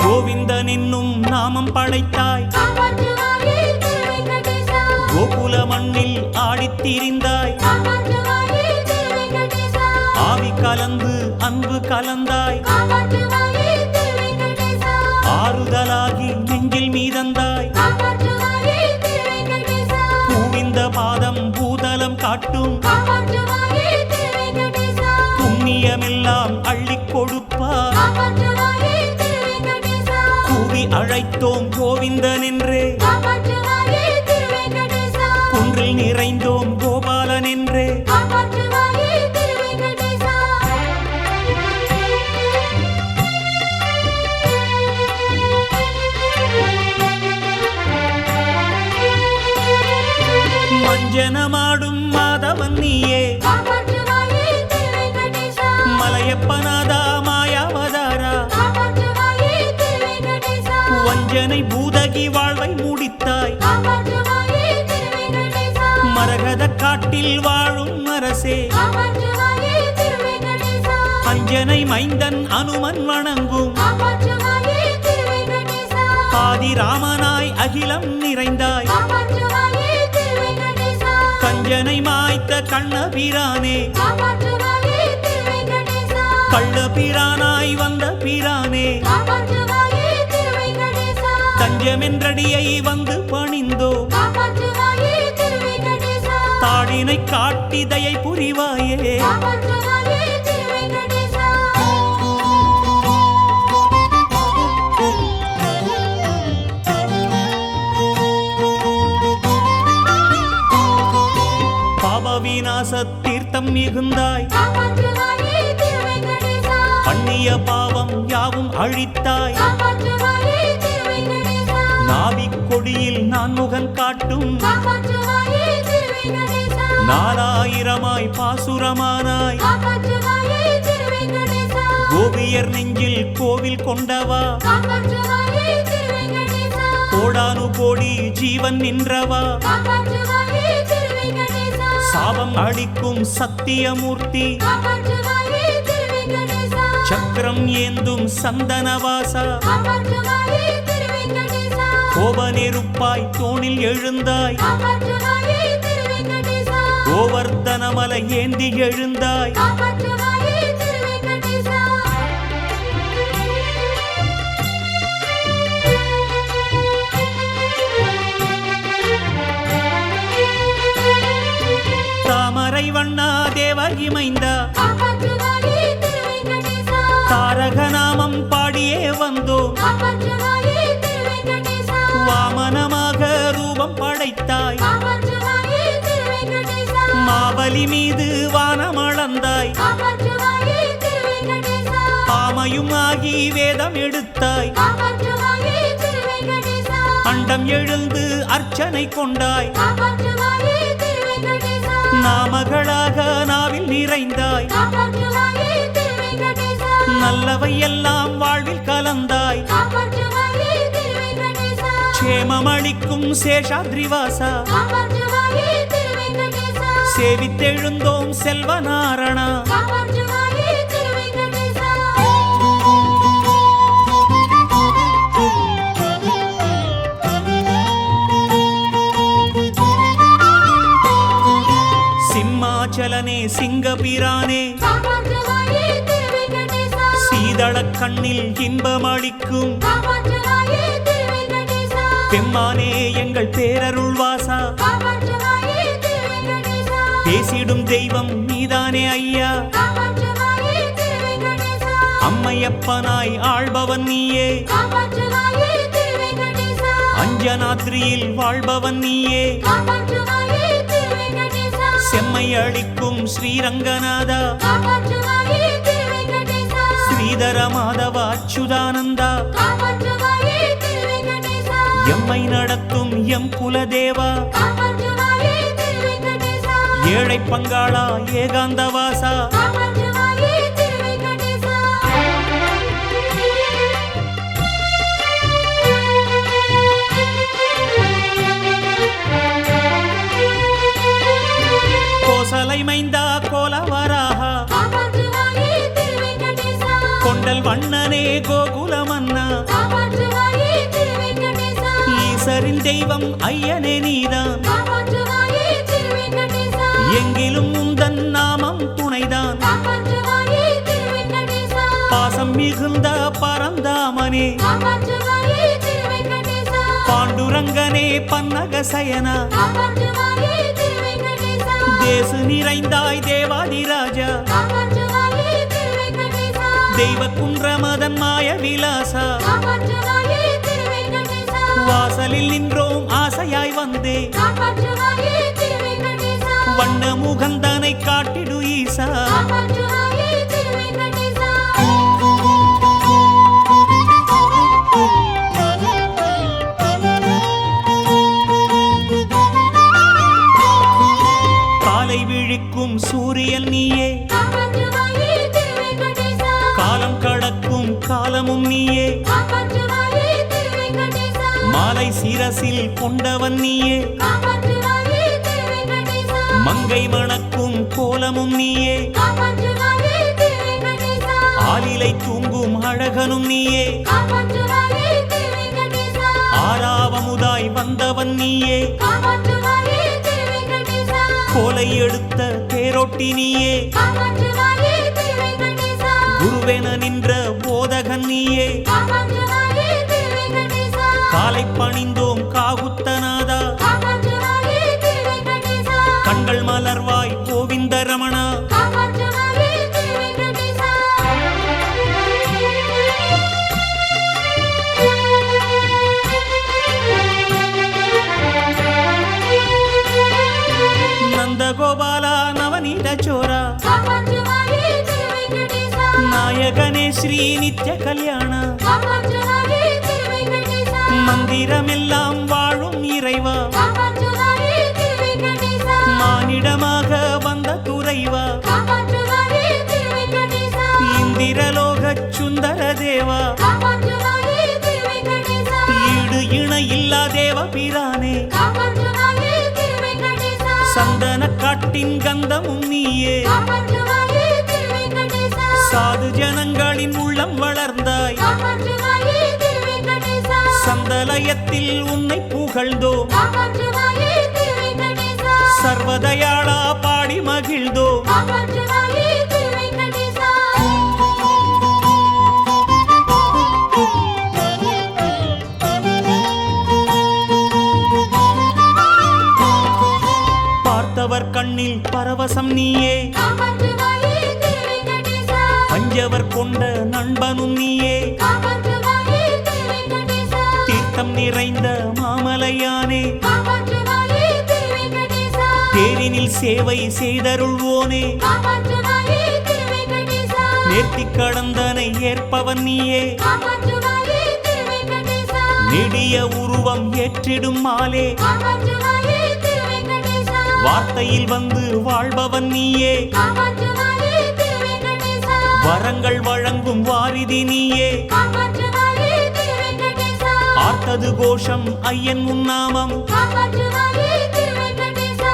A: கோவிந்தன் என்னும் நாமம் படைத்தாய்
B: காப்பாற்றுவாயே திருவேங்கடேசா
A: கோகுல மண்ணில் ஆடித்திரிந்தாய்
B: காப்பாற்றுவாயே திருவேங்கடேசா
A: ஆவி கலந்து அன்பு கலந்தாய்
B: காப்பாற்றுவாயே திருவேங்கடேசா
A: ஆறுதலாகி நெஞ்சில் மீதந்தாய்
B: காப்பாற்றுவாயே திருவேங்கடேசா
A: பூவிந்த பாதம் பூதலம் காட்டும்
B: காப்பாற்றுவாயே திருவேங்கடேசா
A: புண்ணியமெல்லாம் அள்ளிக் கொடுப்பார்
B: காப்பாற்றுவாயே திருவேங்கடேசா
A: கூவி அழைத்தோம் கோவிந்தன் என்றே
B: காப்பாற்றுவாயே திருவேங்கடேசா
A: குன்றில் நிறைந்தோம் கோபாலன் என்றே
B: காப்பாற்றுவாயே திருவேங்கடேசா
A: மஞ்சனமாடும் மாதவன் நீயே
B: காப்பாற்றுவாயே திருவேங்கடேசா
A: மலையப்பநாதா மாயாவதாரா
B: காப்பாற்றுவாயே திருவேங்கடேசா
A: வஞ்சனை பூதகி வாழ்வை முடித்தாய்
B: காப்பாற்றுவாயே திருவேங்கடேசா
A: மரகத காட்டில் வாழும் அரசே
B: காப்பாற்றுவாயே திருவேங்கடேசா
A: அஞ்சனை மைந்தன் அனுமன் வணங்கும்
B: காப்பாற்றுவாயே திருவேங்கடேசா
A: ஆதிராமனாய் அகிலம் நிறைந்தாய்
B: காப்பாற்றுவாயே திருவேங்கடேசா
A: கஞ்சனை மாய்த்த கண்ணபிரானே
B: காப்பாற்றுவாயே திருவேங்கடேசா
A: கள்ளபிரானாய் வந்த பிரானே
B: காப்பாற்றுவாயே திருவேங்கடேசா
A: தஞ்சமென்றடியை வந்து பணிந்தோ
B: காப்பாற்றுவாயே திருவேங்கடேசா
A: தாடினை காட்டி தயை புரிவாயே
B: காப்பாற்றுவாயே திருவேங்கடேசா
A: பாப விநாச தீர்த்தம் மிகுந்தாய்
B: காப்பாற்றுவாயே திருவேங்கடேசா
A: புண்ணிய பாவம் யாவும் அழித்தாய்
B: காப்பாற்றுவாயே திருவேங்கடேசா
A: நாவிக் கொடியில் நான் முகன் காட்டும்
B: காப்பாற்றுவாயே திருவேங்கடேசா
A: 4000 பாசுரமானாய்
B: காப்பாற்றுவாயே திருவேங்கடேசா
A: கோபியர் நெஞ்சில் கோவில் கொண்டவா
B: காப்பாற்றுவாயே திருவேங்கடேசா
A: கோடானு கோடி ஜீவன் நின்றவா
B: காப்பாற்றுவாயே திருவேங்கடேசா
A: சாபம் அளிக்கும் சத்தியமூர்த்தி
B: காப்பாற்றுவாயே திருவேங்கடேசா
A: சக்கரம் ஏந்தும் சந்தனவாசா
B: காப்பாற்றுவாயே திருவேங்கடேசா
A: கோப நெருப்பாய் தோணில் எழுந்தாய்
B: காப்பாற்றுவாயே திருவேங்கடேசா
A: கோவர்தனமலை ஏந்தி எழுந்தாய்
B: காப்பாற்றுவாயே திருவேங்கடேசா
A: தாமரை வண்ணா தேவகி மைந்தா
B: காப்பாற்றுவாயே திருவேங்கடேசா
A: தாரக நாமம் பாடியே வந்தோம்
B: காப்பாற்றுவாயே திருவேங்கடேசா
A: வாமனமாக ரூபம் படைத்தாய்
B: காப்பாற்றுவாயே திருவேங்கடேசா
A: மாவலி மீது வானமளந்தாய்
B: காப்பாற்றுவாயே திருவேங்கடேசா
A: ஆமையும் ஆகி வேதம் எடுத்தாய்
B: காப்பாற்றுவாயே திருவேங்கடேசா
A: அண்டம் எழுந்து அர்ச்சனை கொண்டாய்
B: காப்பாற்றுவாயே திருவேங்கடேசா
A: நாமகளாக நாவில் நிறைந்தாய்
B: காப்பாற்றுவாயே திருவேங்கடேசா
A: நல்லவை எல்லாம் வாழ்வில் கலந்தாய்
B: காப்பாற்றுவாயே திருவேங்கடேசா
A: க்ஷேமமளிக்கும் சேஷாத்ரிவாசா
B: காப்பாற்றுவாயே திருவேங்கடேசா
A: சேவித்தெழுந்தோம் செல்வநாரணா
B: காப்பாற்றுவாயே திருவேங்கடேசா
A: சிம்மாச்சலனே சிங்கபிரானே
B: காப்பாற்றுவாயே திருவேங்கடேசா
A: சீதளக் கண்ணில் இன்பமளிக்கும்
B: காப்பாற்றுவாயே திருவேங்கடேசா
A: பெம்மானே எங்கள் பேரருள்வாசா
B: காப்பாற்றுவாயே திருவேங்கடேசா
A: பேசிடும் தெய்வம் நீதானே ஐயா
B: காப்பாற்றுவாயே திருவேங்கடேசா
A: அம்மையப்பனாய் ஆள்பவன் நீயே
B: காப்பாற்றுவாயே திருவேங்கடேசா
A: அஞ்சனாத்ரியில் வாழ்பவன் நீயே
B: காப்பாற்றுவாயே திருவேங்கடேசா
A: செம்மை அளிக்கும் ஸ்ரீரங்கநாதா
B: காப்பாற்றுவாயே திருவேங்கடேசா
A: ஸ்ரீதர மாதவ அச்சுதானந்தா
B: காப்பாற்றுவாயே திருவேங்கடேசா
A: எம்மை நடத்தும் எம் குலதேவா
B: காப்பாற்றுவாயே திருவேங்கடேசா
A: ஏழை பங்காளா ஏகாந்தவாசா
B: காப்பாற்றுவாயே திருவேங்கடேசா
A: கோசலை மைந்தா கோலவராகா
B: காப்பாற்றுவாயே திருவேங்கடேசா
A: கொண்டல் வண்ணனே கோகுலமன்னா
B: காப்பாற்றுவாயே திருவேங்கடேசா
A: ஈசரின் தெய்வம் ஐயனே நீதான்
B: காப்பாற்றுவாயே திருவேங்கடேசா
A: எங்கிலும் உந்தன் நாமம் துணைதான்
B: காப்பாற்றுவாயே திருவேங்கடேசா
A: பாசம் மிகுந்த பரந்தாமனே
B: காப்பாற்றுவாயே திருவேங்கடேசா
A: பாண்டுரங்கனே பன்னக சயனா
B: காப்பாற்றுவாயே திருவேங்கடேசா
A: தேசு நிறைந்தாய் தேவாதிராஜா
B: காப்பாற்றுவாயே திருவேங்கடேசா
A: தெய்வ குன்றமதன் மாய விலாசா
B: காப்பாற்றுவாயே திருவேங்கடேசா
A: வாசலில் நின்றோம் ஆசையாய் வந்தே
B: காப்பாற்றுவாயே திருவேங்கடேசா
A: வண்ண முகந்தனை காட்டிடு ஈசா
B: காப்பாற்றுவாயே திருவேங்கடேசா
A: காலை விழிக்கும் சூரியன் நீயே
B: காப்பாற்றுவாயே திருவேங்கடேசா
A: காலம் கடக்கும் காலமும் நீயே
B: காப்பாற்றுவாயே திருவேங்கடேசா
A: மாலை சிரசில் கொண்டவன் நீயே
B: காப்பாற்றுவாயே திருவேங்கடேசா
A: மங்கை மணக்கும் கோலமும் நீயே
B: காப்பாற்றுவாயே திருவேங்கடேசா
A: ஆலிலை தூங்கும் அழகனும் நீயே
B: காப்பாற்றுவாயே திருவேங்கடேசா
A: ஆறாவமுதாய் வந்தவன் நீயே
B: காப்பாற்றுவாயே திருவேங்கடேசா
A: கோலை எடுத்த தேரோட்டி நீயே
B: காப்பாற்றுவாயே திருவேங்கடேசா
A: குருவென நின்ற போதகன் நீயே
B: காப்பாற்றுவாயே திருவேங்கடேசா
A: காலை பணிந்தோம் காகுத்தநாதா
B: காப்பாற்றுவாயே திருவேங்கடேசா
A: கண்கள் மலர்வாய் கோவிந்த ரமணா
B: காப்பாற்றுவாயே திருவேங்கடேசா
A: நந்தகோபாலா நவநீத சோரா
B: காப்பாற்றுவாயே திருவேங்கடேசா
A: நாயகனே ஸ்ரீ நித்ய கல்யாண
B: காப்பாற்றுவாயே திருவேங்கடேசா
A: மந்திரமெல்லாம் வாழும் இறைவா
B: காப்பாற்றுவாயே திருவேங்கடேசா
A: மானிடமாக வந்த துறைவா
B: காப்பாற்றுவாயே திருவேங்கடேசா
A: இந்திரலோக சுந்தர தேவா
B: காப்பாற்றுவாயே திருவேங்கடேசா
A: ஈடு இணை இல்லா தேவ பிரானே
B: காப்பாற்றுவாயே திருவேங்கடேசா
A: சந்தன காட்டின் கந்தமும் நீயே
B: காப்பாற்றுவாயே திருவேங்கடேசா
A: சாது ஜனங்களின் உள்ளம் வளர்ந்தாய்
B: காப்பாற்றுவாயே திருவேங்கடேசா
A: சந்தலயத்தில் உன்னை புகழ்ந்தோம்
B: காப்பாற்றுவாயே திருவேங்கடேசா
A: சர்வதயாளா பாடி மகிழ்ந்தோம்
B: காப்பாற்றுவாயே திருவேங்கடேசா
A: பார்த்தவர் கண்ணில் பரவசம் நீயே
B: காப்பாற்றுவாயே திருவேங்கடேசா
A: பஞ்சவர் கொண்ட நண்பனும் நீயே
B: காப்பாற்றுவாயே திருவேங்கடேசா
A: தீர்த்தம் நிறைந்த மாமலையானே
B: காப்பாற்றுவாயே திருவேங்கடேசா
A: தேரினில் சேவை செய்தருள்வோனே
B: காப்பாற்றுவாயே திருவேங்கடேசா
A: நேர்த்தி கடந்தனை ஏற்பவன் நீயே
B: காப்பாற்றுவாயே திருவேங்கடேசா
A: நெடிய உருவம் ஏற்றிடும் மாலே
B: காப்பாற்றுவாயே திருவேங்கடேசா
A: வார்த்தையில் வந்து வாழ்பவன் நீயே
B: காப்பாற்றுவாயே திருவேங்கடேசா
A: வரங்கள் வழங்கும் வாரிதி நீயே
B: காப்பாற்றுவாயே திருவேங்கடேசா
A: ஆர்த்தது கோஷம் ஐயன் உன்னாமம்
B: காப்பாற்றுவாயே திருவேங்கடேசா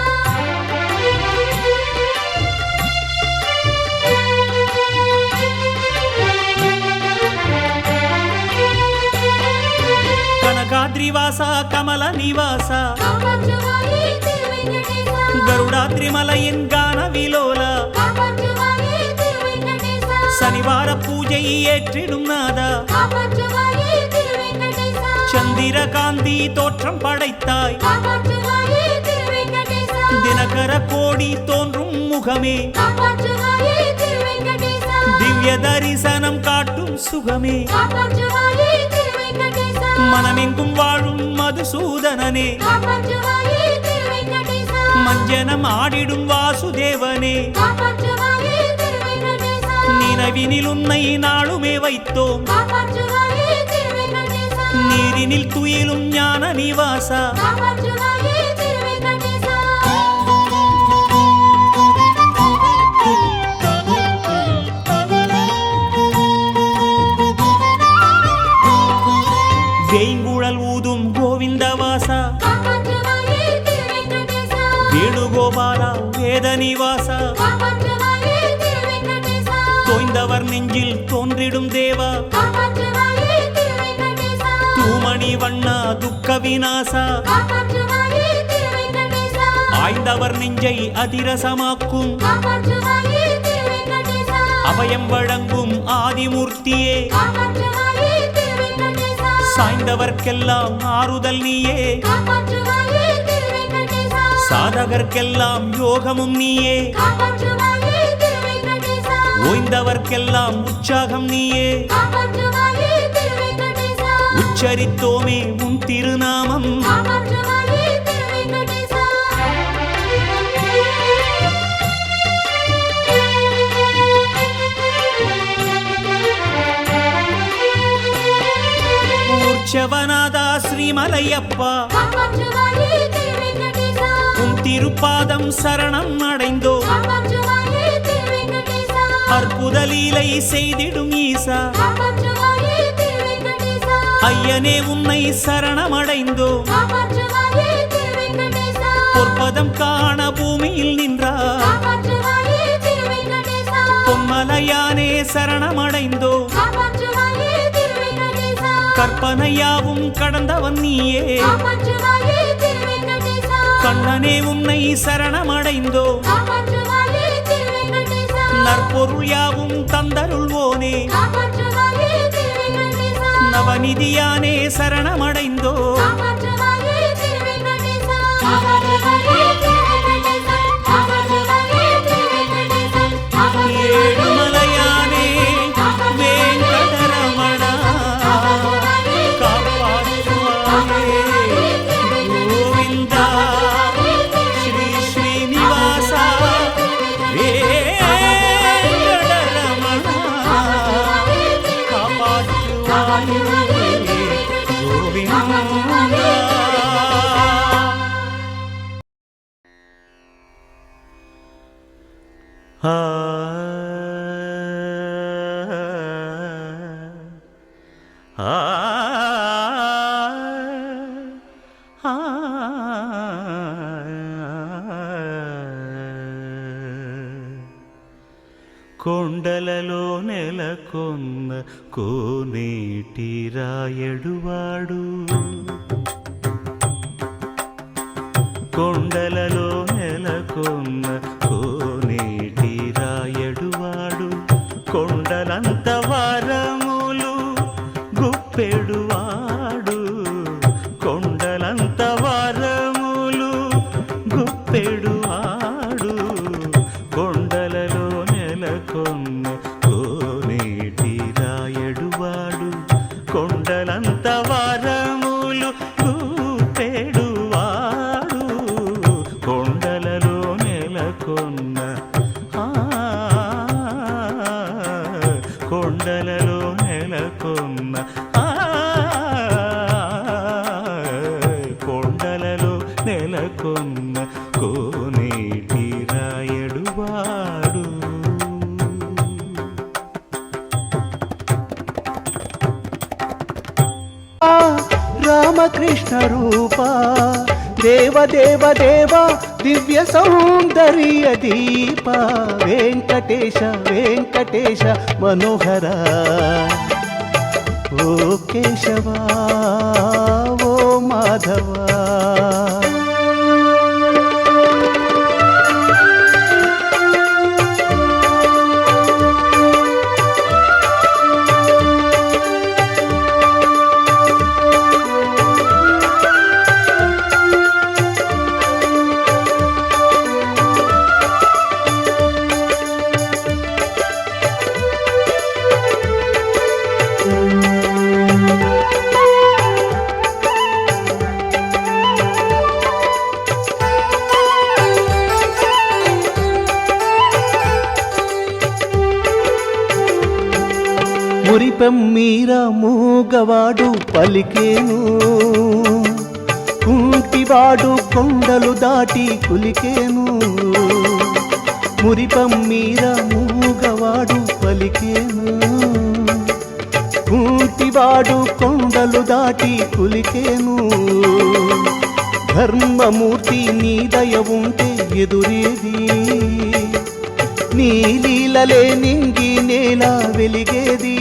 A: கனகாத்ரிவாசா கமல நிவாசா
B: காப்பாற்றுவாயே திருவேங்கடேசா
A: கருடாத்ரிமலையின் கான விலோலா
B: காப்பாற்றுவாயே திருவேங்கடேசா
A: சனிவார பூஜை ஏற்றிடும் நாதா
B: காப்பாற்றுவாயே திருவேங்கடேசா
A: சந்திரகாந்தி தோற்றம் படைத்தாய்
B: காப்பாற்றுவாயே திருவேங்கடேசா
A: தினகர கோடி தோன்றும் முகமே
B: காப்பாற்றுவாயே திருவேங்கடேசா
A: திவ்ய தரிசனம் காட்டும் சுகமே
B: காப்பாற்றுவாயே திருவேங்கடேசா
A: மனமெங்கும் வாழும் மதுசூதனனே
B: காப்பாற்றுவாயே திருவேங்கடேசா
A: மஞ்சனம் ஆடிடும் வாசுதேவனே
B: காப்பாற்றுவாயே திருவேங்கடேசா
A: நினைவினில் உன்னை நாளுமே வைத்தோம்
B: காப்பாற்றுவாயே திருவேங்கடேசா
A: நீரினில் துயிலும் ஞான நிவாசா
B: காப்பாற்றுவாயே திருவேங்கடேசா
A: வேங்குழல் ஊதும் கோவிந்தவாசா
B: காப்பாற்றுவாயே திருவேங்கடேசா
A: வேணுகோபாலா வேத நிவாசா
B: காப்பாற்றுவாயே திருவேங்கடேசா
A: தோய்ந்தவர் நெஞ்சில் தோன்றிடும் தேவா
B: காப்பாற்றுவாயே திருவேங்கடேசா
A: தூமணி வண்ணா துக்க விநாசா
B: காப்பாற்றுவாயே திருவேங்கடேசா
A: ஆய்ந்தவர் நெஞ்சை அதிரசமாக்கும்
B: காப்பாற்றுவாயே திருவேங்கடேசா
A: அபயம் வழங்கும் ஆதிமூர்த்தியே
B: காப்பாற்றுவாயே திருவேங்கடேசா
A: சாய்ந்தவர்க்கெல்லாம் ஆறுதல் நீயே
B: காப்பாற்றுவாயே திருவேங்கடேசா
A: சாதகர்க்கெல்லாம் யோகமும் நீயே
B: காப்பாற்றுவாயே திருவேங்கடேசா
A: ஓய்ந்தவர்க்கெல்லாம் உற்சாகம் நீயே
B: காப்பாற்றுவாயே திருவேங்கடேசா
A: உச்சரித்தோமே உன் திருநாமம்
B: காப்பாற்றுவாயே திருவேங்கடேசா
A: உற்சவநாதா ஸ்ரீமலையப்பா
B: காப்பாற்றுவாயே திருவேங்கடேசா
A: உன் திருப்பாதம் சரணம் அடைந்தோ
B: காப்பாற்றுவாயே திருவேங்கடேசா
A: அற்புத லீலை செய்திடும் ஈசா
B: காப்பாற்றுவாயே திருவேங்கடேசா
A: ஐயனே உன்னை சரணமடைந்தோ
B: காப்பாற்றுவாயே திருவேங்கடேசா
A: பொற்பதம் காண பூமியில் நின்றார்
B: காப்பாற்றுவாயே திருவேங்கடேசா
A: பொன்மலையானே சரணமடைந்தோ
B: காப்பாற்றுவாயே திருவேங்கடேசா
A: கற்பனையாவும் கடந்தவன் நீயே
B: காப்பாற்றுவாயே திருவேங்கடேசா
A: கண்ணனே உன்னை சரணமடைந்தோ
B: காப்பாற்றுவாயே திருவேங்கடேசா
A: நற்பொருள் யாவும் தந்தருள்வோனே
B: காப்பாற்றுவாயே திருவேங்கடேசா
A: நவநிதியானே சரணமடைந்தோ
B: காப்பாற்றுவாயே திருவேங்கடேசா காப்பாற்றுவாயே திருவேங்கடேசா காப்பாற்றுவாயே திருவேங்கடேசா
A: ஏழுமலையானே வேங்கடரமணா காப்பாற்றுவாயே கோவிந்தா ஸ்ரீ ஸ்ரீனிவாசா வேங்கடரமணா ఆ ఆ ఆ కొండలలో నెలకొన్న కోనేటి రాయడువాడు కొండలలో నెలకొన్న కోనేటి రాయడువాడు కొండలంత వారములు గుప్పెడువాడు కొండలంత వారములు గుప్పెడువాడు కొండలలో నెలకొన్న కోనేటి రాయడువాడు కొండలంత వారములు గుప్పెడువాడు కొండలలో నెలకొన్న కొండలలో నెలకొన్న కొండలలో నెలకొన్న కోనేటి రాయడువాడు
C: రామకృష్ణ రూప దేవ దేవ దేవ దివ్య సౌందర్య దీప వెంకటేశ వెంకటేశ మనోహర ఓ కేశవా ఓ మాధవా మురిపెమ్మీర మూగవాడు పలికేను కుంటివాడు కొండలు దాటి కులికేను మురిపెమ్మీర మూగవాడు పలికేను కుంటివాడు కొండలు దాటి కులికేను ధర్మమూర్తి నీ దయ ఉంటే ఎదురేది నీ లీలలే నింగి నేల వెలిగేది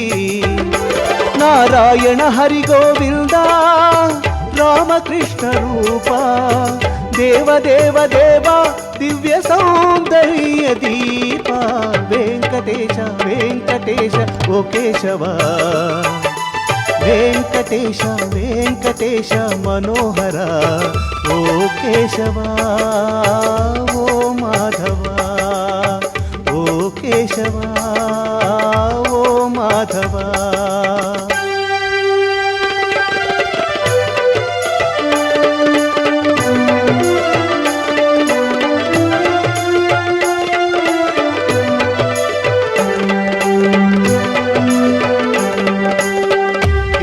C: నారాయణ హరి గోవింద రామకృష్ణ రూప దేవ దేవ దేవ దివ్య సౌందర్య దీప వెంకటేశ వెంకటేశ ఓ కేశవ వెంకటేశ వెంకటేశ మనోహర ఓ కేశవా ఓ మాధవా ఓ కేశవా ఓ మాధవా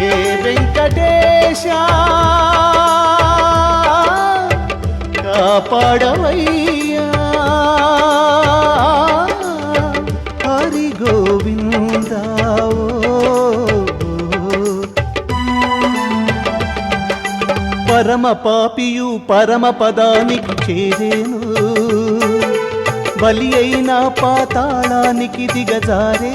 C: ఏ వెంకటేశ కాపాడవయ్యా హరి గోవింద పరమ పాపియు పరమ పదానికి చేరేను బలి అయిన పాతాళానికి దిగజారే